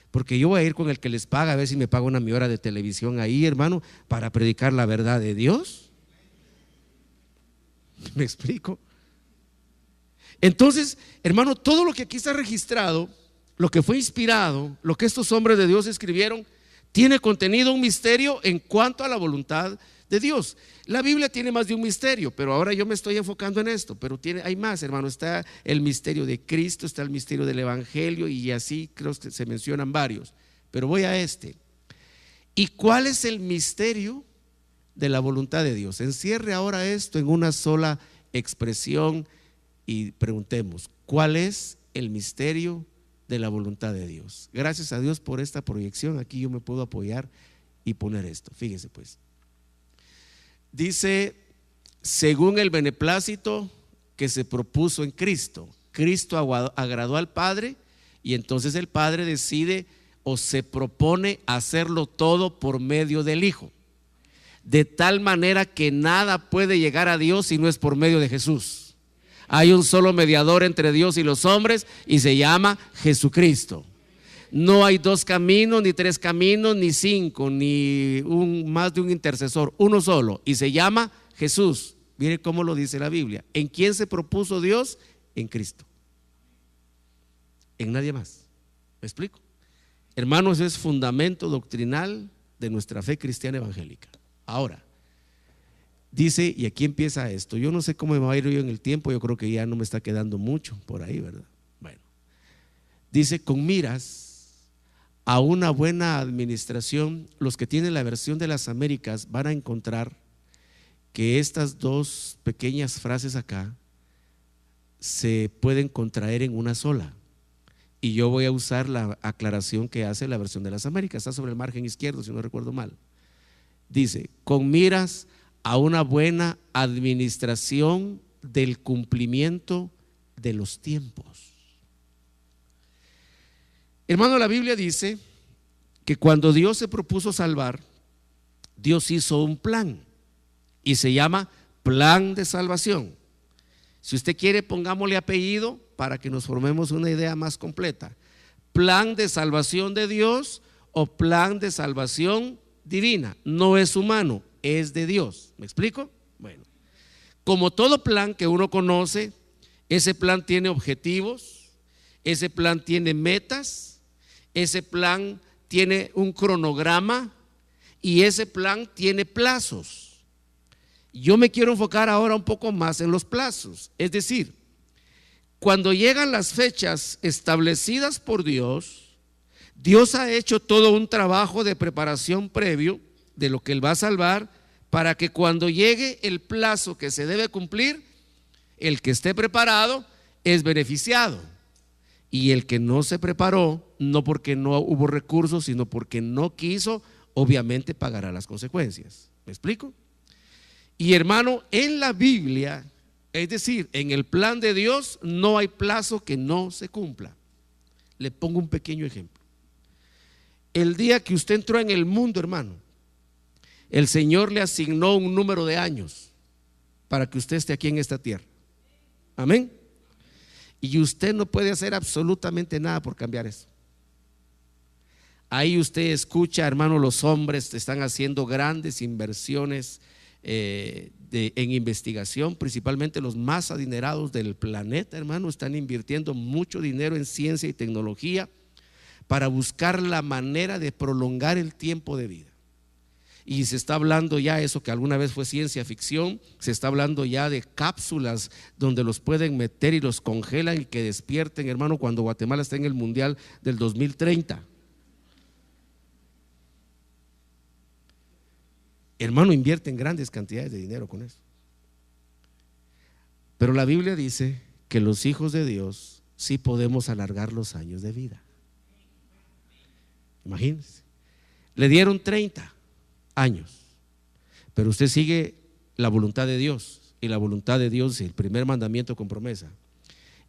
Porque yo voy a ir con el que les paga, a ver si me paga mi hora de televisión ahí, hermano, para predicar la verdad de Dios. ¿Me explico? Entonces, hermano, todo lo que aquí está registrado, lo que fue inspirado, lo que estos hombres de Dios escribieron, tiene contenido un misterio en cuanto a la voluntad de Dios. La Biblia tiene más de un misterio, pero ahora yo me estoy enfocando en esto, pero hay más, hermano. Está el misterio de Cristo, está el misterio del evangelio, y así creo que se mencionan varios, pero voy a este. ¿Y cuál es el misterio de la voluntad de Dios? Encierre ahora esto en una sola expresión y preguntemos, ¿cuál es el misterio de la voluntad de Dios? Gracias a Dios por esta proyección. Aquí yo me puedo apoyar y poner esto. Fíjese pues, dice, según el beneplácito que se propuso en Cristo. Cristo agradó al Padre, y entonces el Padre decide o se propone hacerlo todo por medio del Hijo, de tal manera que nada puede llegar a Dios si no es por medio de Jesús. Hay un solo mediador entre Dios y los hombres, y se llama Jesucristo. No hay 2 caminos, ni 3 caminos, ni 5, ni más de un intercesor, uno solo, y se llama Jesús. Mire cómo lo dice la Biblia. ¿En quién se propuso Dios? En Cristo. En nadie más. ¿Me explico? Hermanos, es fundamento doctrinal de nuestra fe cristiana evangélica. Ahora, dice, y aquí empieza esto. Yo no sé cómo me va a ir yo en el tiempo, yo creo que ya no me está quedando mucho por ahí, ¿verdad? Bueno, dice, con miras a una buena administración. Los que tienen la versión de las Américas van a encontrar que estas 2 pequeñas frases acá se pueden contraer en una sola, y yo voy a usar la aclaración que hace la versión de las Américas. Está sobre el margen izquierdo, si no recuerdo mal. Dice, con miras a una buena administración del cumplimiento de los tiempos. Hermano, la Biblia dice que cuando Dios se propuso salvar, Dios hizo un plan, y se llama plan de salvación. Si usted quiere, pongámosle apellido para que nos formemos una idea más completa. Plan de salvación de Dios o plan de salvación divina. No es humano, es de Dios. ¿Me explico? Bueno, como todo plan que uno conoce, ese plan tiene objetivos, ese plan tiene metas, ese plan tiene un cronograma, y ese plan tiene plazos. Yo me quiero enfocar ahora un poco más en los plazos. Es decir, cuando llegan las fechas establecidas por Dios, Dios ha hecho todo un trabajo de preparación previo de lo que Él va a salvar, para que cuando llegue el plazo que se debe cumplir, el que esté preparado es beneficiado, y el que no se preparó, no porque no hubo recursos, sino porque no quiso, obviamente pagará las consecuencias. ¿Me explico? Y hermano, en la Biblia Es decir, en el plan de Dios no hay plazo que no se cumpla. Le pongo un pequeño ejemplo. El día que usted entró en el mundo, hermano, el Señor le asignó un número de años para que usted esté aquí en esta tierra. Amén. Y usted no puede hacer absolutamente nada por cambiar eso. Ahí usted escucha, hermano, los hombres están haciendo grandes inversiones en investigación, principalmente los más adinerados del planeta, hermano, están invirtiendo mucho dinero en ciencia y tecnología para buscar la manera de prolongar el tiempo de vida. Y se está hablando ya, eso que alguna vez fue ciencia ficción, se está hablando ya de cápsulas donde los pueden meter y los congelan y que despierten, hermano, cuando Guatemala esté en el Mundial del 2030. Hermano, invierten grandes cantidades de dinero con eso. Pero la Biblia dice que los hijos de Dios sí podemos alargar los años de vida. Imagínense, le dieron 30 años, pero usted sigue la voluntad de Dios, y la voluntad de Dios, el primer mandamiento con promesa: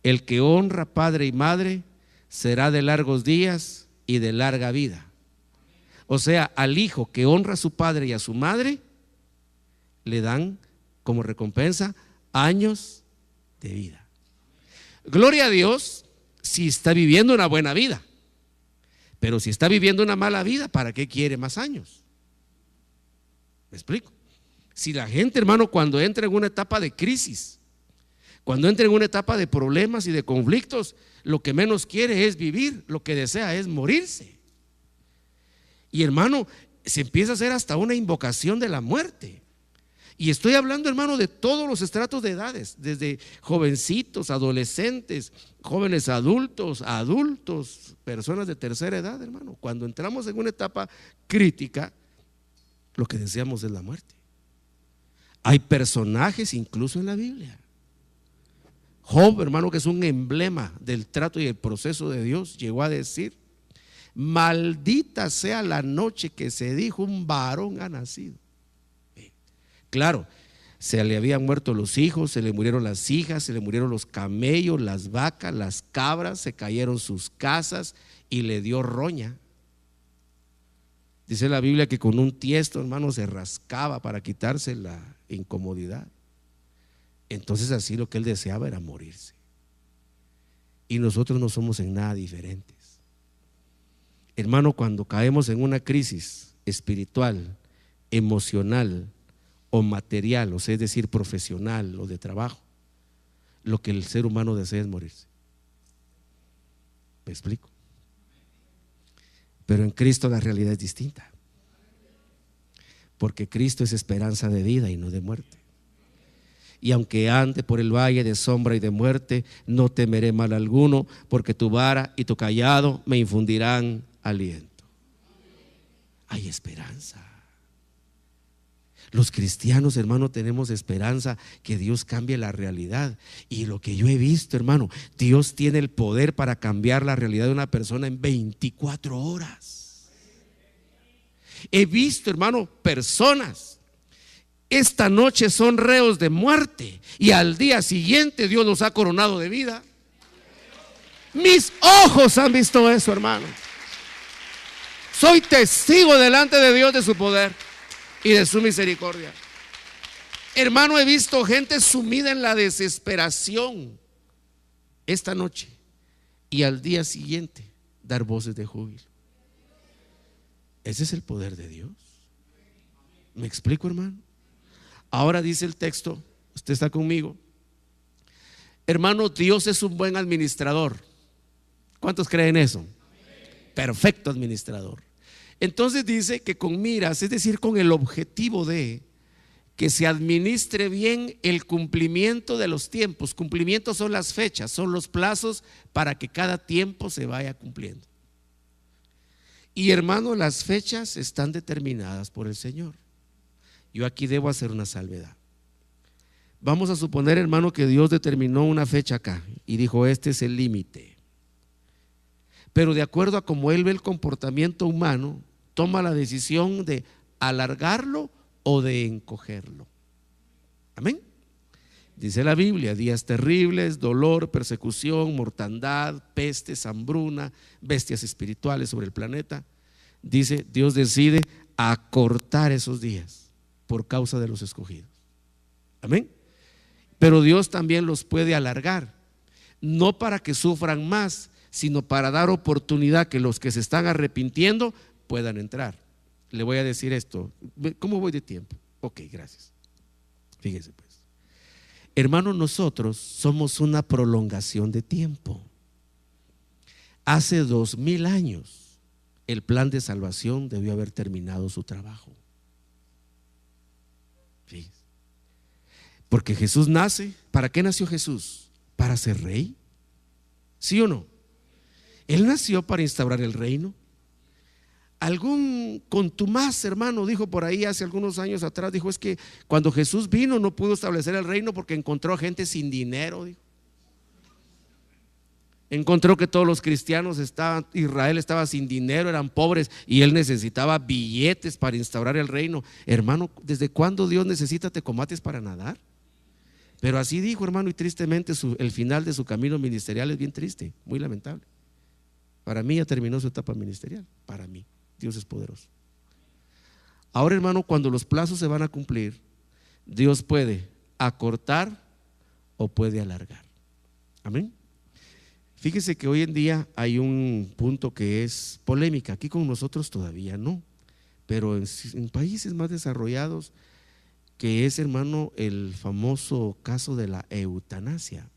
el que honra padre y madre será de largos días y de larga vida. O sea, al hijo que honra a su padre y a su madre le dan como recompensa años de vida. Gloria a Dios si está viviendo una buena vida, pero si está viviendo una mala vida, ¿para qué quiere más años? ¿Me explico? Si la gente, hermano, cuando entra en una etapa de crisis, cuando entra en una etapa de problemas y de conflictos, lo que menos quiere es vivir, lo que desea es morirse. Y hermano, se empieza a hacer hasta una invocación de la muerte. Y estoy hablando, hermano, de todos los estratos de edades, desde jovencitos, adolescentes, jóvenes adultos, personas de tercera edad, hermano. Cuando entramos en una etapa crítica, lo que deseamos es la muerte. Hay personajes incluso en la Biblia. Job, hermano, que es un emblema del trato y el proceso de Dios, llegó a decir: maldita sea la noche que se dijo un varón ha nacido. Claro, se le habían muerto los hijos, se le murieron las hijas, se le murieron los camellos, las vacas, las cabras, se cayeron sus casas y le dio roña. Dice la Biblia que con un tiesto, hermano, se rascaba para quitarse la incomodidad. Entonces así lo que él deseaba era morirse. Y nosotros no somos en nada diferentes. Hermano, cuando caemos en una crisis espiritual, emocional o material, o sea, es decir, profesional o de trabajo, lo que el ser humano desea es morirse. ¿Me explico? Pero en Cristo la realidad es distinta, porque Cristo es esperanza de vida y no de muerte. Y aunque ande por el valle de sombra y de muerte, no temeré mal alguno, porque tu vara y tu cayado me infundirán aliento. Hay esperanza. Los cristianos, hermano, tenemos esperanza que Dios cambie la realidad. Y lo que yo he visto, hermano, Dios tiene el poder para cambiar la realidad de una persona en 24 horas. He visto, hermano, personas esta noche son reos de muerte y al día siguiente Dios los ha coronado de vida. Mis ojos han visto eso, hermano. Soy testigo delante de Dios de su poder y de su misericordia. Hermano, he visto gente sumida en la desesperación esta noche y al día siguiente dar voces de júbilo. Ese es el poder de Dios. ¿Me explico, hermano? Ahora dice el texto, usted está conmigo, hermano, Dios es un buen administrador. ¿Cuántos creen eso? Perfecto administrador. Entonces dice que con miras, es decir, con el objetivo de que se administre bien el cumplimiento de los tiempos. Cumplimiento son las fechas, son los plazos para que cada tiempo se vaya cumpliendo. Y hermano, las fechas están determinadas por el Señor. Yo aquí debo hacer una salvedad. Vamos a suponer, hermano, que Dios determinó una fecha acá y dijo: este es el límite. Pero de acuerdo a cómo Él ve el comportamiento humano, toma la decisión de alargarlo o de encogerlo. Amén. Dice la Biblia: días terribles, dolor, persecución, mortandad, pestes, hambruna, bestias espirituales sobre el planeta. Dice, Dios decide acortar esos días por causa de los escogidos. Amén. Pero Dios también los puede alargar, no para que sufran más, sino para dar oportunidad que los que se están arrepintiendo puedan entrar. Le voy a decir esto. ¿Cómo voy de tiempo? Ok, gracias. Fíjese pues. Hermanos, nosotros somos una prolongación de tiempo. Hace 2000 años el plan de salvación debió haber terminado su trabajo. Fíjese. Porque Jesús nace. ¿Para qué nació Jesús? ¿Para ser rey? ¿Sí o no? Él nació para instaurar el reino. Algún contumaz hermano dijo por ahí hace algunos años atrás, dijo: es que cuando Jesús vino no pudo establecer el reino porque encontró gente sin dinero, dijo. Encontró que todos los cristianos Israel estaba sin dinero, eran pobres, y él necesitaba billetes para instaurar el reino. Hermano, ¿desde cuándo Dios necesita tecomates para nadar? Pero así dijo, hermano, y tristemente el final de su camino ministerial es bien triste, muy lamentable. Para mí ya terminó su etapa ministerial, para mí. Dios es poderoso. Ahora, hermano, cuando los plazos se van a cumplir, Dios puede acortar o puede alargar. Amén. Fíjese que hoy en día hay un punto que es polémica. Aquí con nosotros todavía no, pero en países más desarrollados, que es, hermano, el famoso caso de la eutanasia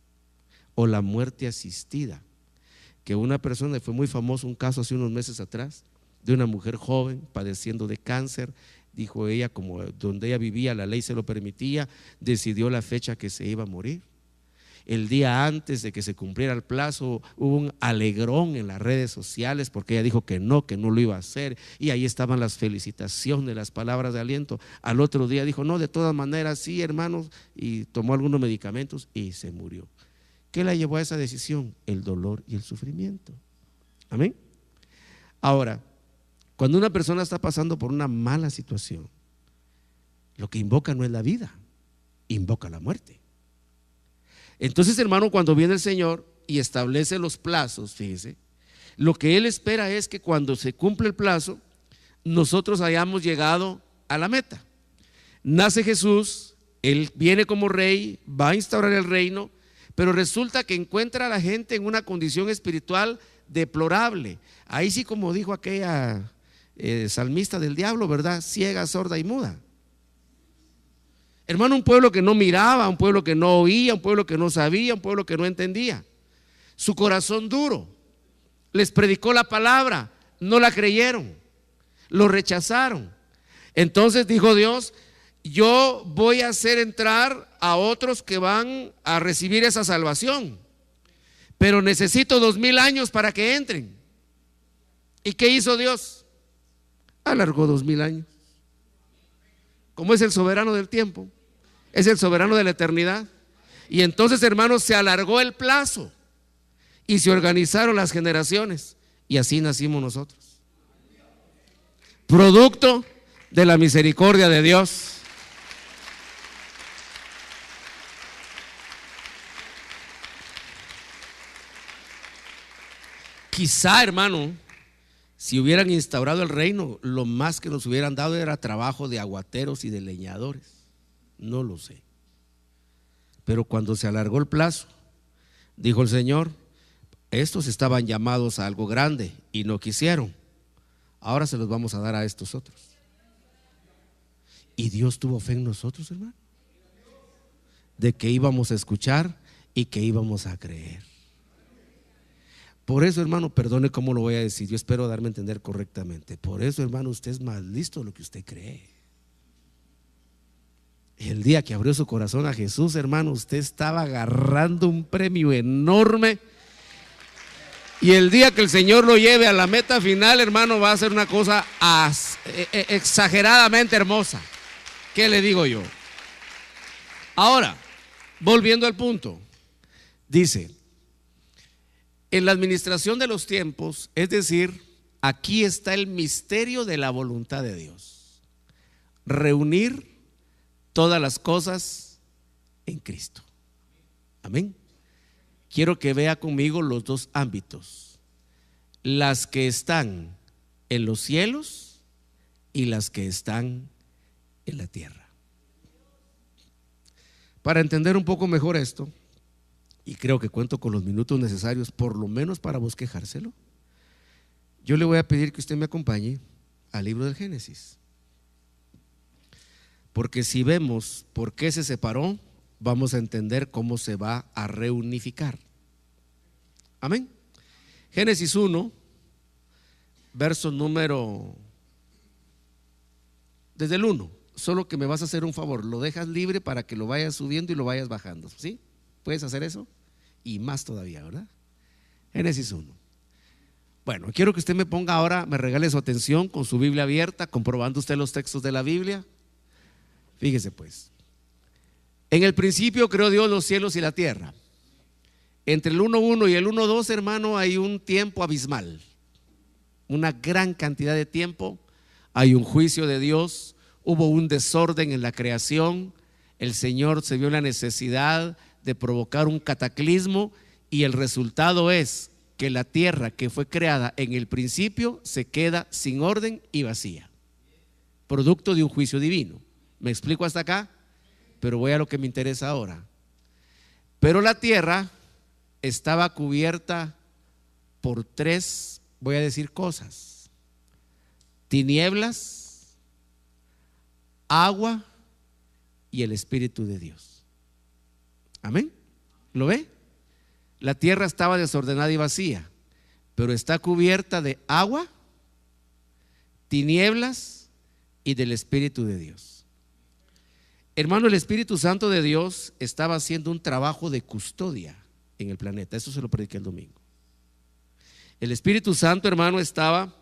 o la muerte asistida. Que una persona, fue muy famoso un caso hace unos meses atrás, de una mujer joven padeciendo de cáncer. Dijo ella, como donde ella vivía la ley se lo permitía, decidió la fecha que se iba a morir. El día antes de que se cumpliera el plazo hubo un alegrón en las redes sociales porque ella dijo que no lo iba a hacer, y ahí estaban las felicitaciones, las palabras de aliento. Al otro día dijo: no, de todas maneras sí, hermanos, y tomó algunos medicamentos y se murió. ¿Qué la llevó a esa decisión? El dolor y el sufrimiento. Amén. Ahora, cuando una persona está pasando por una mala situación, lo que invoca no es la vida, invoca la muerte. Entonces, hermano, cuando viene el Señor y establece los plazos, fíjese, lo que Él espera es que cuando se cumple el plazo, nosotros hayamos llegado a la meta. Nace Jesús, Él viene como rey, va a instaurar el reino, pero resulta que encuentra a la gente en una condición espiritual deplorable. Ahí sí, como dijo aquella salmista del diablo, ¿verdad? Ciega, sorda y muda. Hermano, un pueblo que no miraba, un pueblo que no oía, un pueblo que no sabía, un pueblo que no entendía. Su corazón duro. Les predicó la palabra, no la creyeron, lo rechazaron. Entonces dijo Dios: yo voy a hacer entrar a otros que van a recibir esa salvación, pero necesito 2000 años para que entren. ¿Y qué hizo Dios? Alargó 2000 años. Como es el soberano del tiempo, es el soberano de la eternidad. Y entonces, hermanos, se alargó el plazo y se organizaron las generaciones, y así nacimos nosotros, producto de la misericordia de Dios. Quizá, hermano, si hubieran instaurado el reino, lo más que nos hubieran dado era trabajo de aguateros y de leñadores. No lo sé. Pero cuando se alargó el plazo, dijo el Señor: estos estaban llamados a algo grande y no quisieron. Ahora se los vamos a dar a estos otros. Y Dios tuvo fe en nosotros, hermano, de que íbamos a escuchar y que íbamos a creer. Por eso, hermano, perdone cómo lo voy a decir, yo espero darme a entender correctamente. Por eso, hermano, usted es más listo de lo que usted cree. El día que abrió su corazón a Jesús, hermano, usted estaba agarrando un premio enorme. Y el día que el Señor lo lleve a la meta final, hermano, va a ser una cosa exageradamente hermosa. ¿Qué le digo yo? Ahora, volviendo al punto, dice: en la administración de los tiempos, es decir, aquí está el misterio de la voluntad de Dios: reunir todas las cosas en Cristo. Amén. Quiero que vea conmigo los dos ámbitos: las que están en los cielos y las que están en la tierra. Para entender un poco mejor esto, y creo que cuento con los minutos necesarios, por lo menos para bosquejárselo, yo le voy a pedir que usted me acompañe al libro del Génesis. Porque si vemos por qué se separó, vamos a entender cómo se va a reunificar. Amén. Génesis 1, verso número, desde el 1. Solo que me vas a hacer un favor, lo dejas libre para que lo vayas subiendo y lo vayas bajando. ¿Sí? ¿Puedes hacer eso? Y más todavía, ¿verdad? Génesis 1. Bueno, quiero que usted me ponga ahora, me regale su atención con su Biblia abierta, comprobando usted los textos de la Biblia. Fíjese pues: en el principio creó Dios los cielos y la tierra. Entre el 1:1 y el 1:2, hermano, hay un tiempo abismal, una gran cantidad de tiempo. Hay un juicio de Dios, hubo un desorden en la creación. El Señor se vio la necesidad de provocar un cataclismo, y el resultado es que la tierra que fue creada en el principio se queda sin orden y vacía, producto de un juicio divino. ¿Me explico hasta acá? Pero voy a lo que me interesa ahora. Pero la tierra estaba cubierta por tres, voy a decir, cosas: tinieblas, agua y el Espíritu de Dios. Amén. ¿Lo ve? La tierra estaba desordenada y vacía, pero está cubierta de agua, tinieblas y del Espíritu de Dios. Hermano, el Espíritu Santo de Dios estaba haciendo un trabajo de custodia en el planeta. Eso se lo prediqué el domingo. El Espíritu Santo, hermano, estaba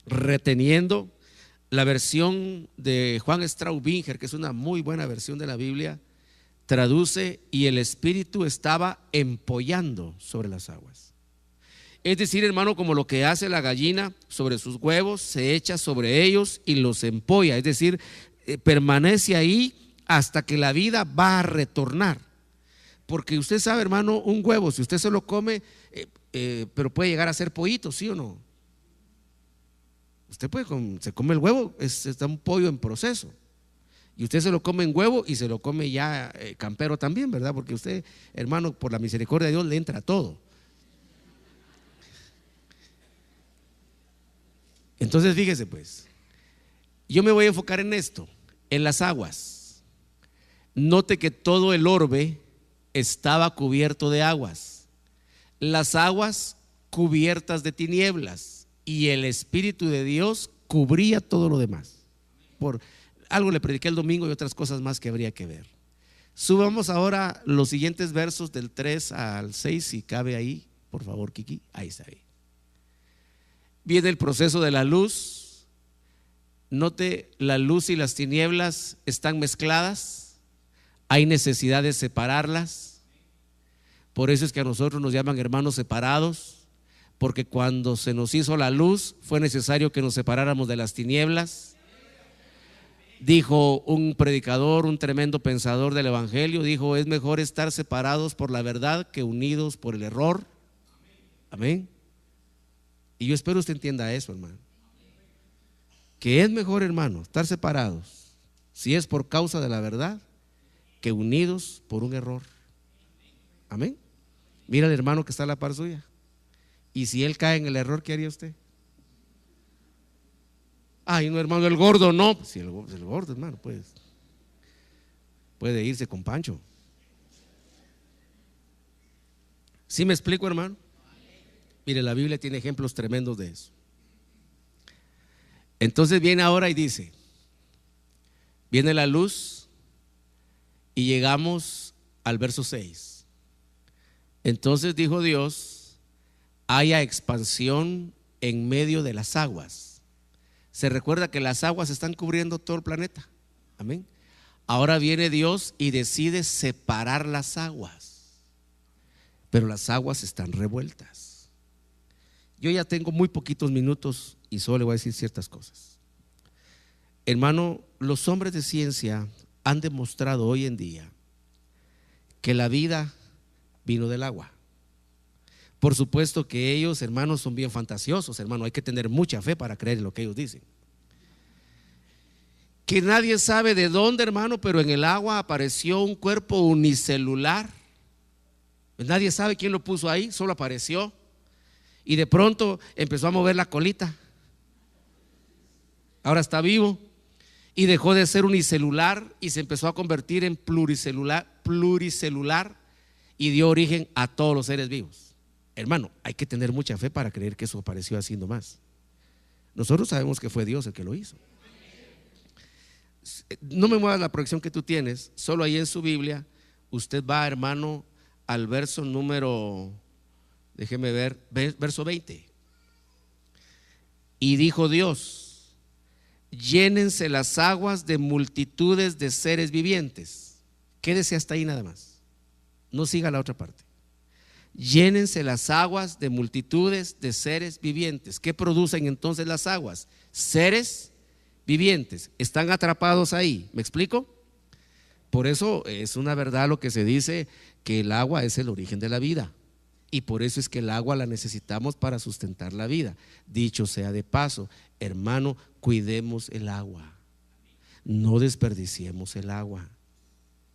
reteniendo. La versión de Juan Straubinger, que es una muy buena versión de la Biblia, traduce: y el Espíritu estaba empollando sobre las aguas. Es decir, hermano, como lo que hace la gallina sobre sus huevos, se echa sobre ellos y los empolla. Es decir, permanece ahí hasta que la vida va a retornar. Porque usted sabe, hermano, un huevo, si usted se lo come, pero puede llegar a ser pollito, ¿sí o no? Usted se come el huevo, está un pollo en proceso. Y usted se lo come en huevo y se lo come ya campero también, ¿verdad? Porque usted, hermano, por la misericordia de Dios, le entra todo. Entonces, fíjese pues, yo me voy a enfocar en esto, en las aguas. Note que todo el orbe estaba cubierto de aguas, las aguas cubiertas de tinieblas, y el Espíritu de Dios cubría todo lo demás. Por algo le prediqué el domingo y otras cosas más que habría que ver. Subamos ahora los siguientes versos del 3 al 6, si cabe ahí, por favor, Kiki. Ahí está. Ahí viene el proceso de la luz. Note, la luz y las tinieblas están mezcladas. Hay necesidad de separarlas. Por eso es que a nosotros nos llaman hermanos separados, porque cuando se nos hizo la luz fue necesario que nos separáramos de las tinieblas. Dijo un predicador, un tremendo pensador del evangelio, dijo: es mejor estar separados por la verdad que unidos por el error. Amén. Y yo espero usted entienda eso, hermano, que es mejor, hermano, estar separados, si es por causa de la verdad, que unidos por un error. Amén. Mira al hermano que está a la par suya, y si él cae en el error, ¿qué haría usted? Ay, no, hermano, el gordo no. Si el gordo, hermano, pues puede irse con Pancho. ¿Sí me explico, hermano? Mire, la Biblia tiene ejemplos tremendos de eso. Entonces viene ahora y dice: viene la luz, y llegamos al verso 6. Entonces dijo Dios: haya expansión en medio de las aguas. Se recuerda que las aguas están cubriendo todo el planeta. Amén. Ahora viene Dios y decide separar las aguas, pero las aguas están revueltas. Yo ya tengo muy poquitos minutos y solo le voy a decir ciertas cosas. Hermano, los hombres de ciencia han demostrado hoy en día que la vida vino del agua. Por supuesto que ellos, hermanos, son bien fantasiosos, hermano. Hay que tener mucha fe para creer en lo que ellos dicen. Que nadie sabe de dónde, hermano, pero en el agua apareció un cuerpo unicelular. Nadie sabe quién lo puso ahí, solo apareció. Y de pronto empezó a mover la colita. Ahora está vivo. Y dejó de ser unicelular y se empezó a convertir en pluricelular y dio origen a todos los seres vivos. Hermano, hay que tener mucha fe para creer que eso apareció así nomás. Nosotros sabemos que fue Dios el que lo hizo. No me muevas la proyección que tú tienes, solo ahí en su Biblia usted va, hermano, al verso número, déjeme ver, verso 20. Y dijo Dios: llénense las aguas de multitudes de seres vivientes. Quédese hasta ahí nada más, no siga la otra parte. Llénense las aguas de multitudes de seres vivientes. ¿Qué producen entonces las aguas? Seres vivientes. Están atrapados ahí. ¿Me explico? Por eso es una verdad lo que se dice, que el agua es el origen de la vida. Y por eso es que el agua la necesitamos para sustentar la vida. Dicho sea de paso, hermano, cuidemos el agua. No desperdiciemos el agua.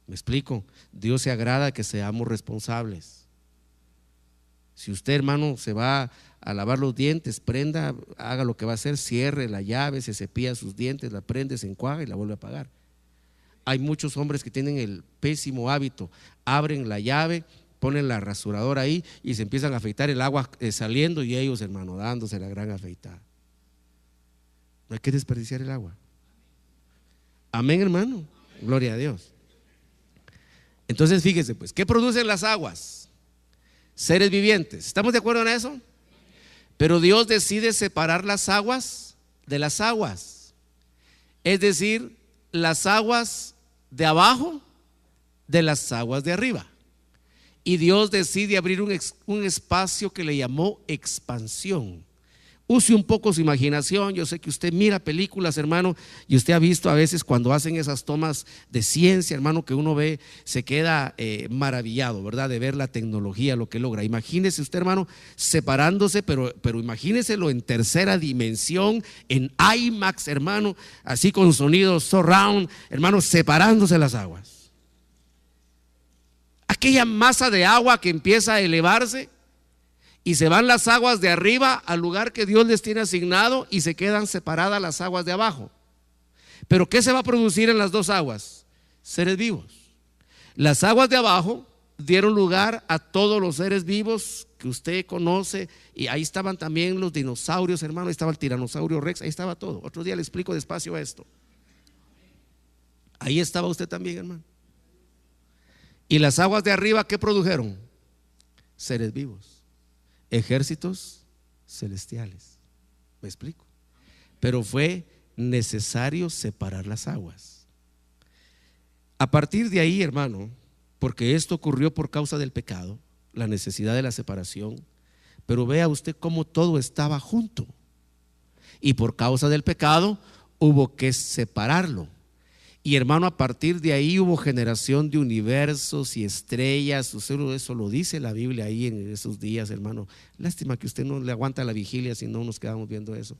¿Me explico? Dios se agrada que seamos responsables. Si usted, hermano, se va a lavar los dientes, prenda, haga lo que va a hacer, cierre la llave, se cepilla sus dientes, la prende, se enjuaga y la vuelve a apagar. Hay muchos hombres que tienen el pésimo hábito, abren la llave, ponen la rasuradora ahí y se empiezan a afeitar, el agua saliendo y ellos, hermano, dándose la gran afeitada. No hay que desperdiciar el agua. Amén, hermano. Gloria a Dios. Entonces fíjese pues, ¿qué producen las aguas? Seres vivientes. ¿Estamos de acuerdo en eso? Pero Dios decide separar las aguas de las aguas. Es decir, las aguas de abajo de las aguas de arriba. Y Dios decide abrir un espacio que le llamó expansión. Use un poco su imaginación. Yo sé que usted mira películas, hermano, y usted ha visto a veces cuando hacen esas tomas de ciencia, hermano, que uno ve, se queda maravillado, ¿verdad? De ver la tecnología, lo que logra. Imagínese usted, hermano, separándose, pero imagíneselo en tercera dimensión, en IMAX, hermano, así con sonido surround, hermano, separándose las aguas. Aquella masa de agua que empieza a elevarse y se van las aguas de arriba al lugar que Dios les tiene asignado y se quedan separadas las aguas de abajo. Pero ¿qué se va a producir en las dos aguas? Seres vivos. Las aguas de abajo dieron lugar a todos los seres vivos que usted conoce, y ahí estaban también los dinosaurios, hermano. Ahí estaba el tiranosaurio Rex, ahí estaba todo. Otro día le explico despacio esto. Ahí estaba usted también, hermano. Y las aguas de arriba, ¿qué produjeron? Seres vivos, ejércitos celestiales. ¿Me explico? Pero fue necesario separar las aguas. A partir de ahí, hermano, porque esto ocurrió por causa del pecado, la necesidad de la separación, pero vea usted cómo todo estaba junto, y por causa del pecado hubo que separarlo. Y hermano, a partir de ahí hubo generación de universos y estrellas. Eso lo dice la Biblia ahí en esos días, hermano. Lástima que usted no le aguanta la vigilia, si no nos quedamos viendo eso.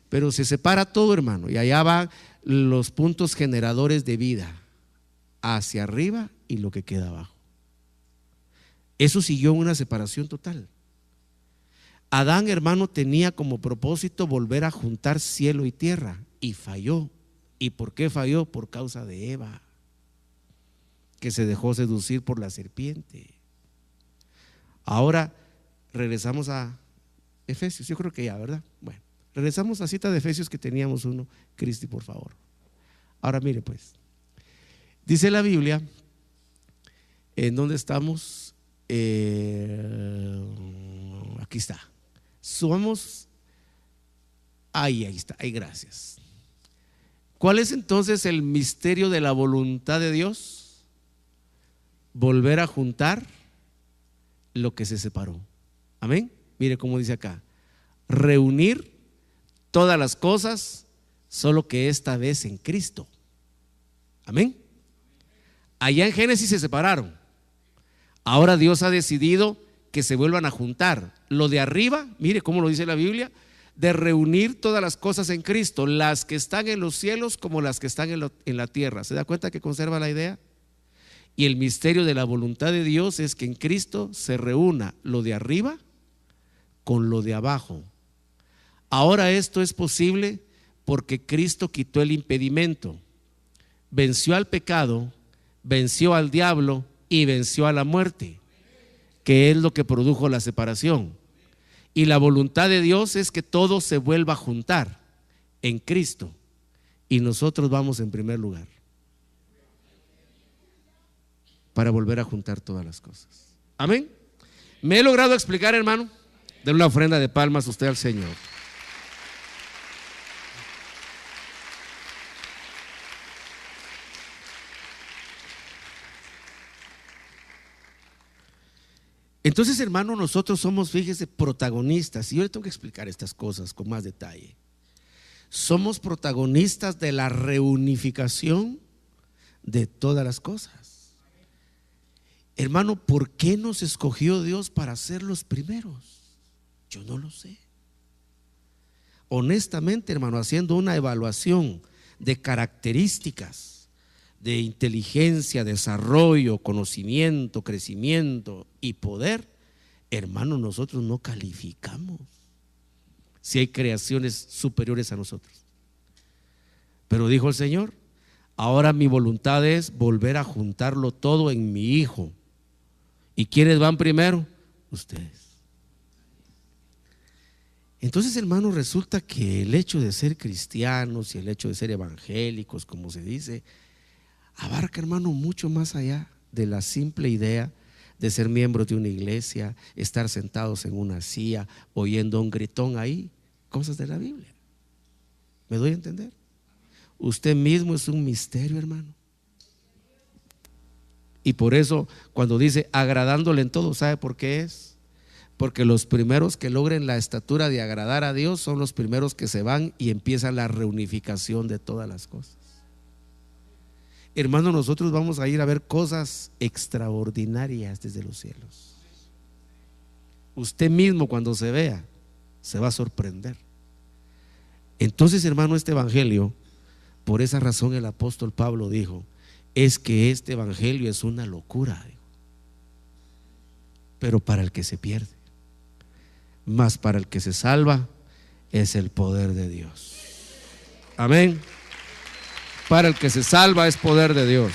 Pero se separa todo, hermano, y allá van los puntos generadores de vida, hacia arriba y lo que queda abajo. Eso siguió una separación total. Adán, hermano, tenía como propósito volver a juntar cielo y tierra, y falló. ¿Y por qué falló? Por causa de Eva, que se dejó seducir por la serpiente. Ahora regresamos a Efesios. Yo creo que ya, ¿verdad? Bueno, regresamos a cita de Efesios que teníamos uno. Cristi, por favor. Ahora mire pues, dice la Biblia, ¿en dónde estamos? Aquí está. Subamos. Ahí está, ahí, gracias. ¿Cuál es entonces el misterio de la voluntad de Dios? Volver a juntar lo que se separó. Amén. Mire cómo dice acá: reunir todas las cosas, solo que esta vez en Cristo. Amén. Allá en Génesis se separaron, Ahora Dios ha decidido que se vuelvan a juntar. Lo de arriba, mire cómo lo dice la Biblia, de reunir todas las cosas en Cristo, las que están en los cielos como las que están en la tierra. ¿Se da cuenta que conserva la idea? Y el misterio de la voluntad de Dios es que en Cristo se reúna lo de arriba con lo de abajo. Ahora esto es posible porque Cristo quitó el impedimento, venció al pecado, venció al diablo y venció a la muerte, que es lo que produjo la separación. Y la voluntad de Dios es que todo se vuelva a juntar en Cristo y nosotros vamos en primer lugar para volver a juntar todas las cosas. Amén. ¿Me he logrado explicar, hermano? Den una ofrenda de palmas usted al Señor. Entonces, hermano, nosotros somos, fíjese, protagonistas. Y yo le tengo que explicar estas cosas con más detalle. Somos protagonistas de la reunificación de todas las cosas. Hermano, ¿por qué nos escogió Dios para ser los primeros? Yo no lo sé. Honestamente, hermano, haciendo una evaluación de características de inteligencia, desarrollo, conocimiento, crecimiento y poder, hermano, nosotros no calificamos si hay creaciones superiores a nosotros. Pero dijo el Señor, ahora mi voluntad es volver a juntarlo todo en mi Hijo. ¿Y quiénes van primero? Ustedes. Entonces, hermano, resulta que el hecho de ser cristianos y el hecho de ser evangélicos, como se dice, abarca, hermano, mucho más allá de la simple idea de ser miembros de una iglesia, estar sentados en una silla, oyendo un gritón ahí, cosas de la Biblia. ¿Me doy a entender? Usted mismo es un misterio, hermano. Y por eso, cuando dice agradándole en todo, ¿sabe por qué es? Porque los primeros que logren la estatura de agradar a Dios son los primeros que se van y empieza la reunificación de todas las cosas. Hermano, nosotros vamos a ir a ver cosas extraordinarias desde los cielos. Usted mismo, cuando se vea, se va a sorprender. Entonces, hermano, este evangelio, por esa razón el apóstol Pablo dijo, es que este evangelio es una locura, pero para el que se pierde, mas para el que se salva es el poder de Dios. Amén. Para el que se salva es poder de Dios.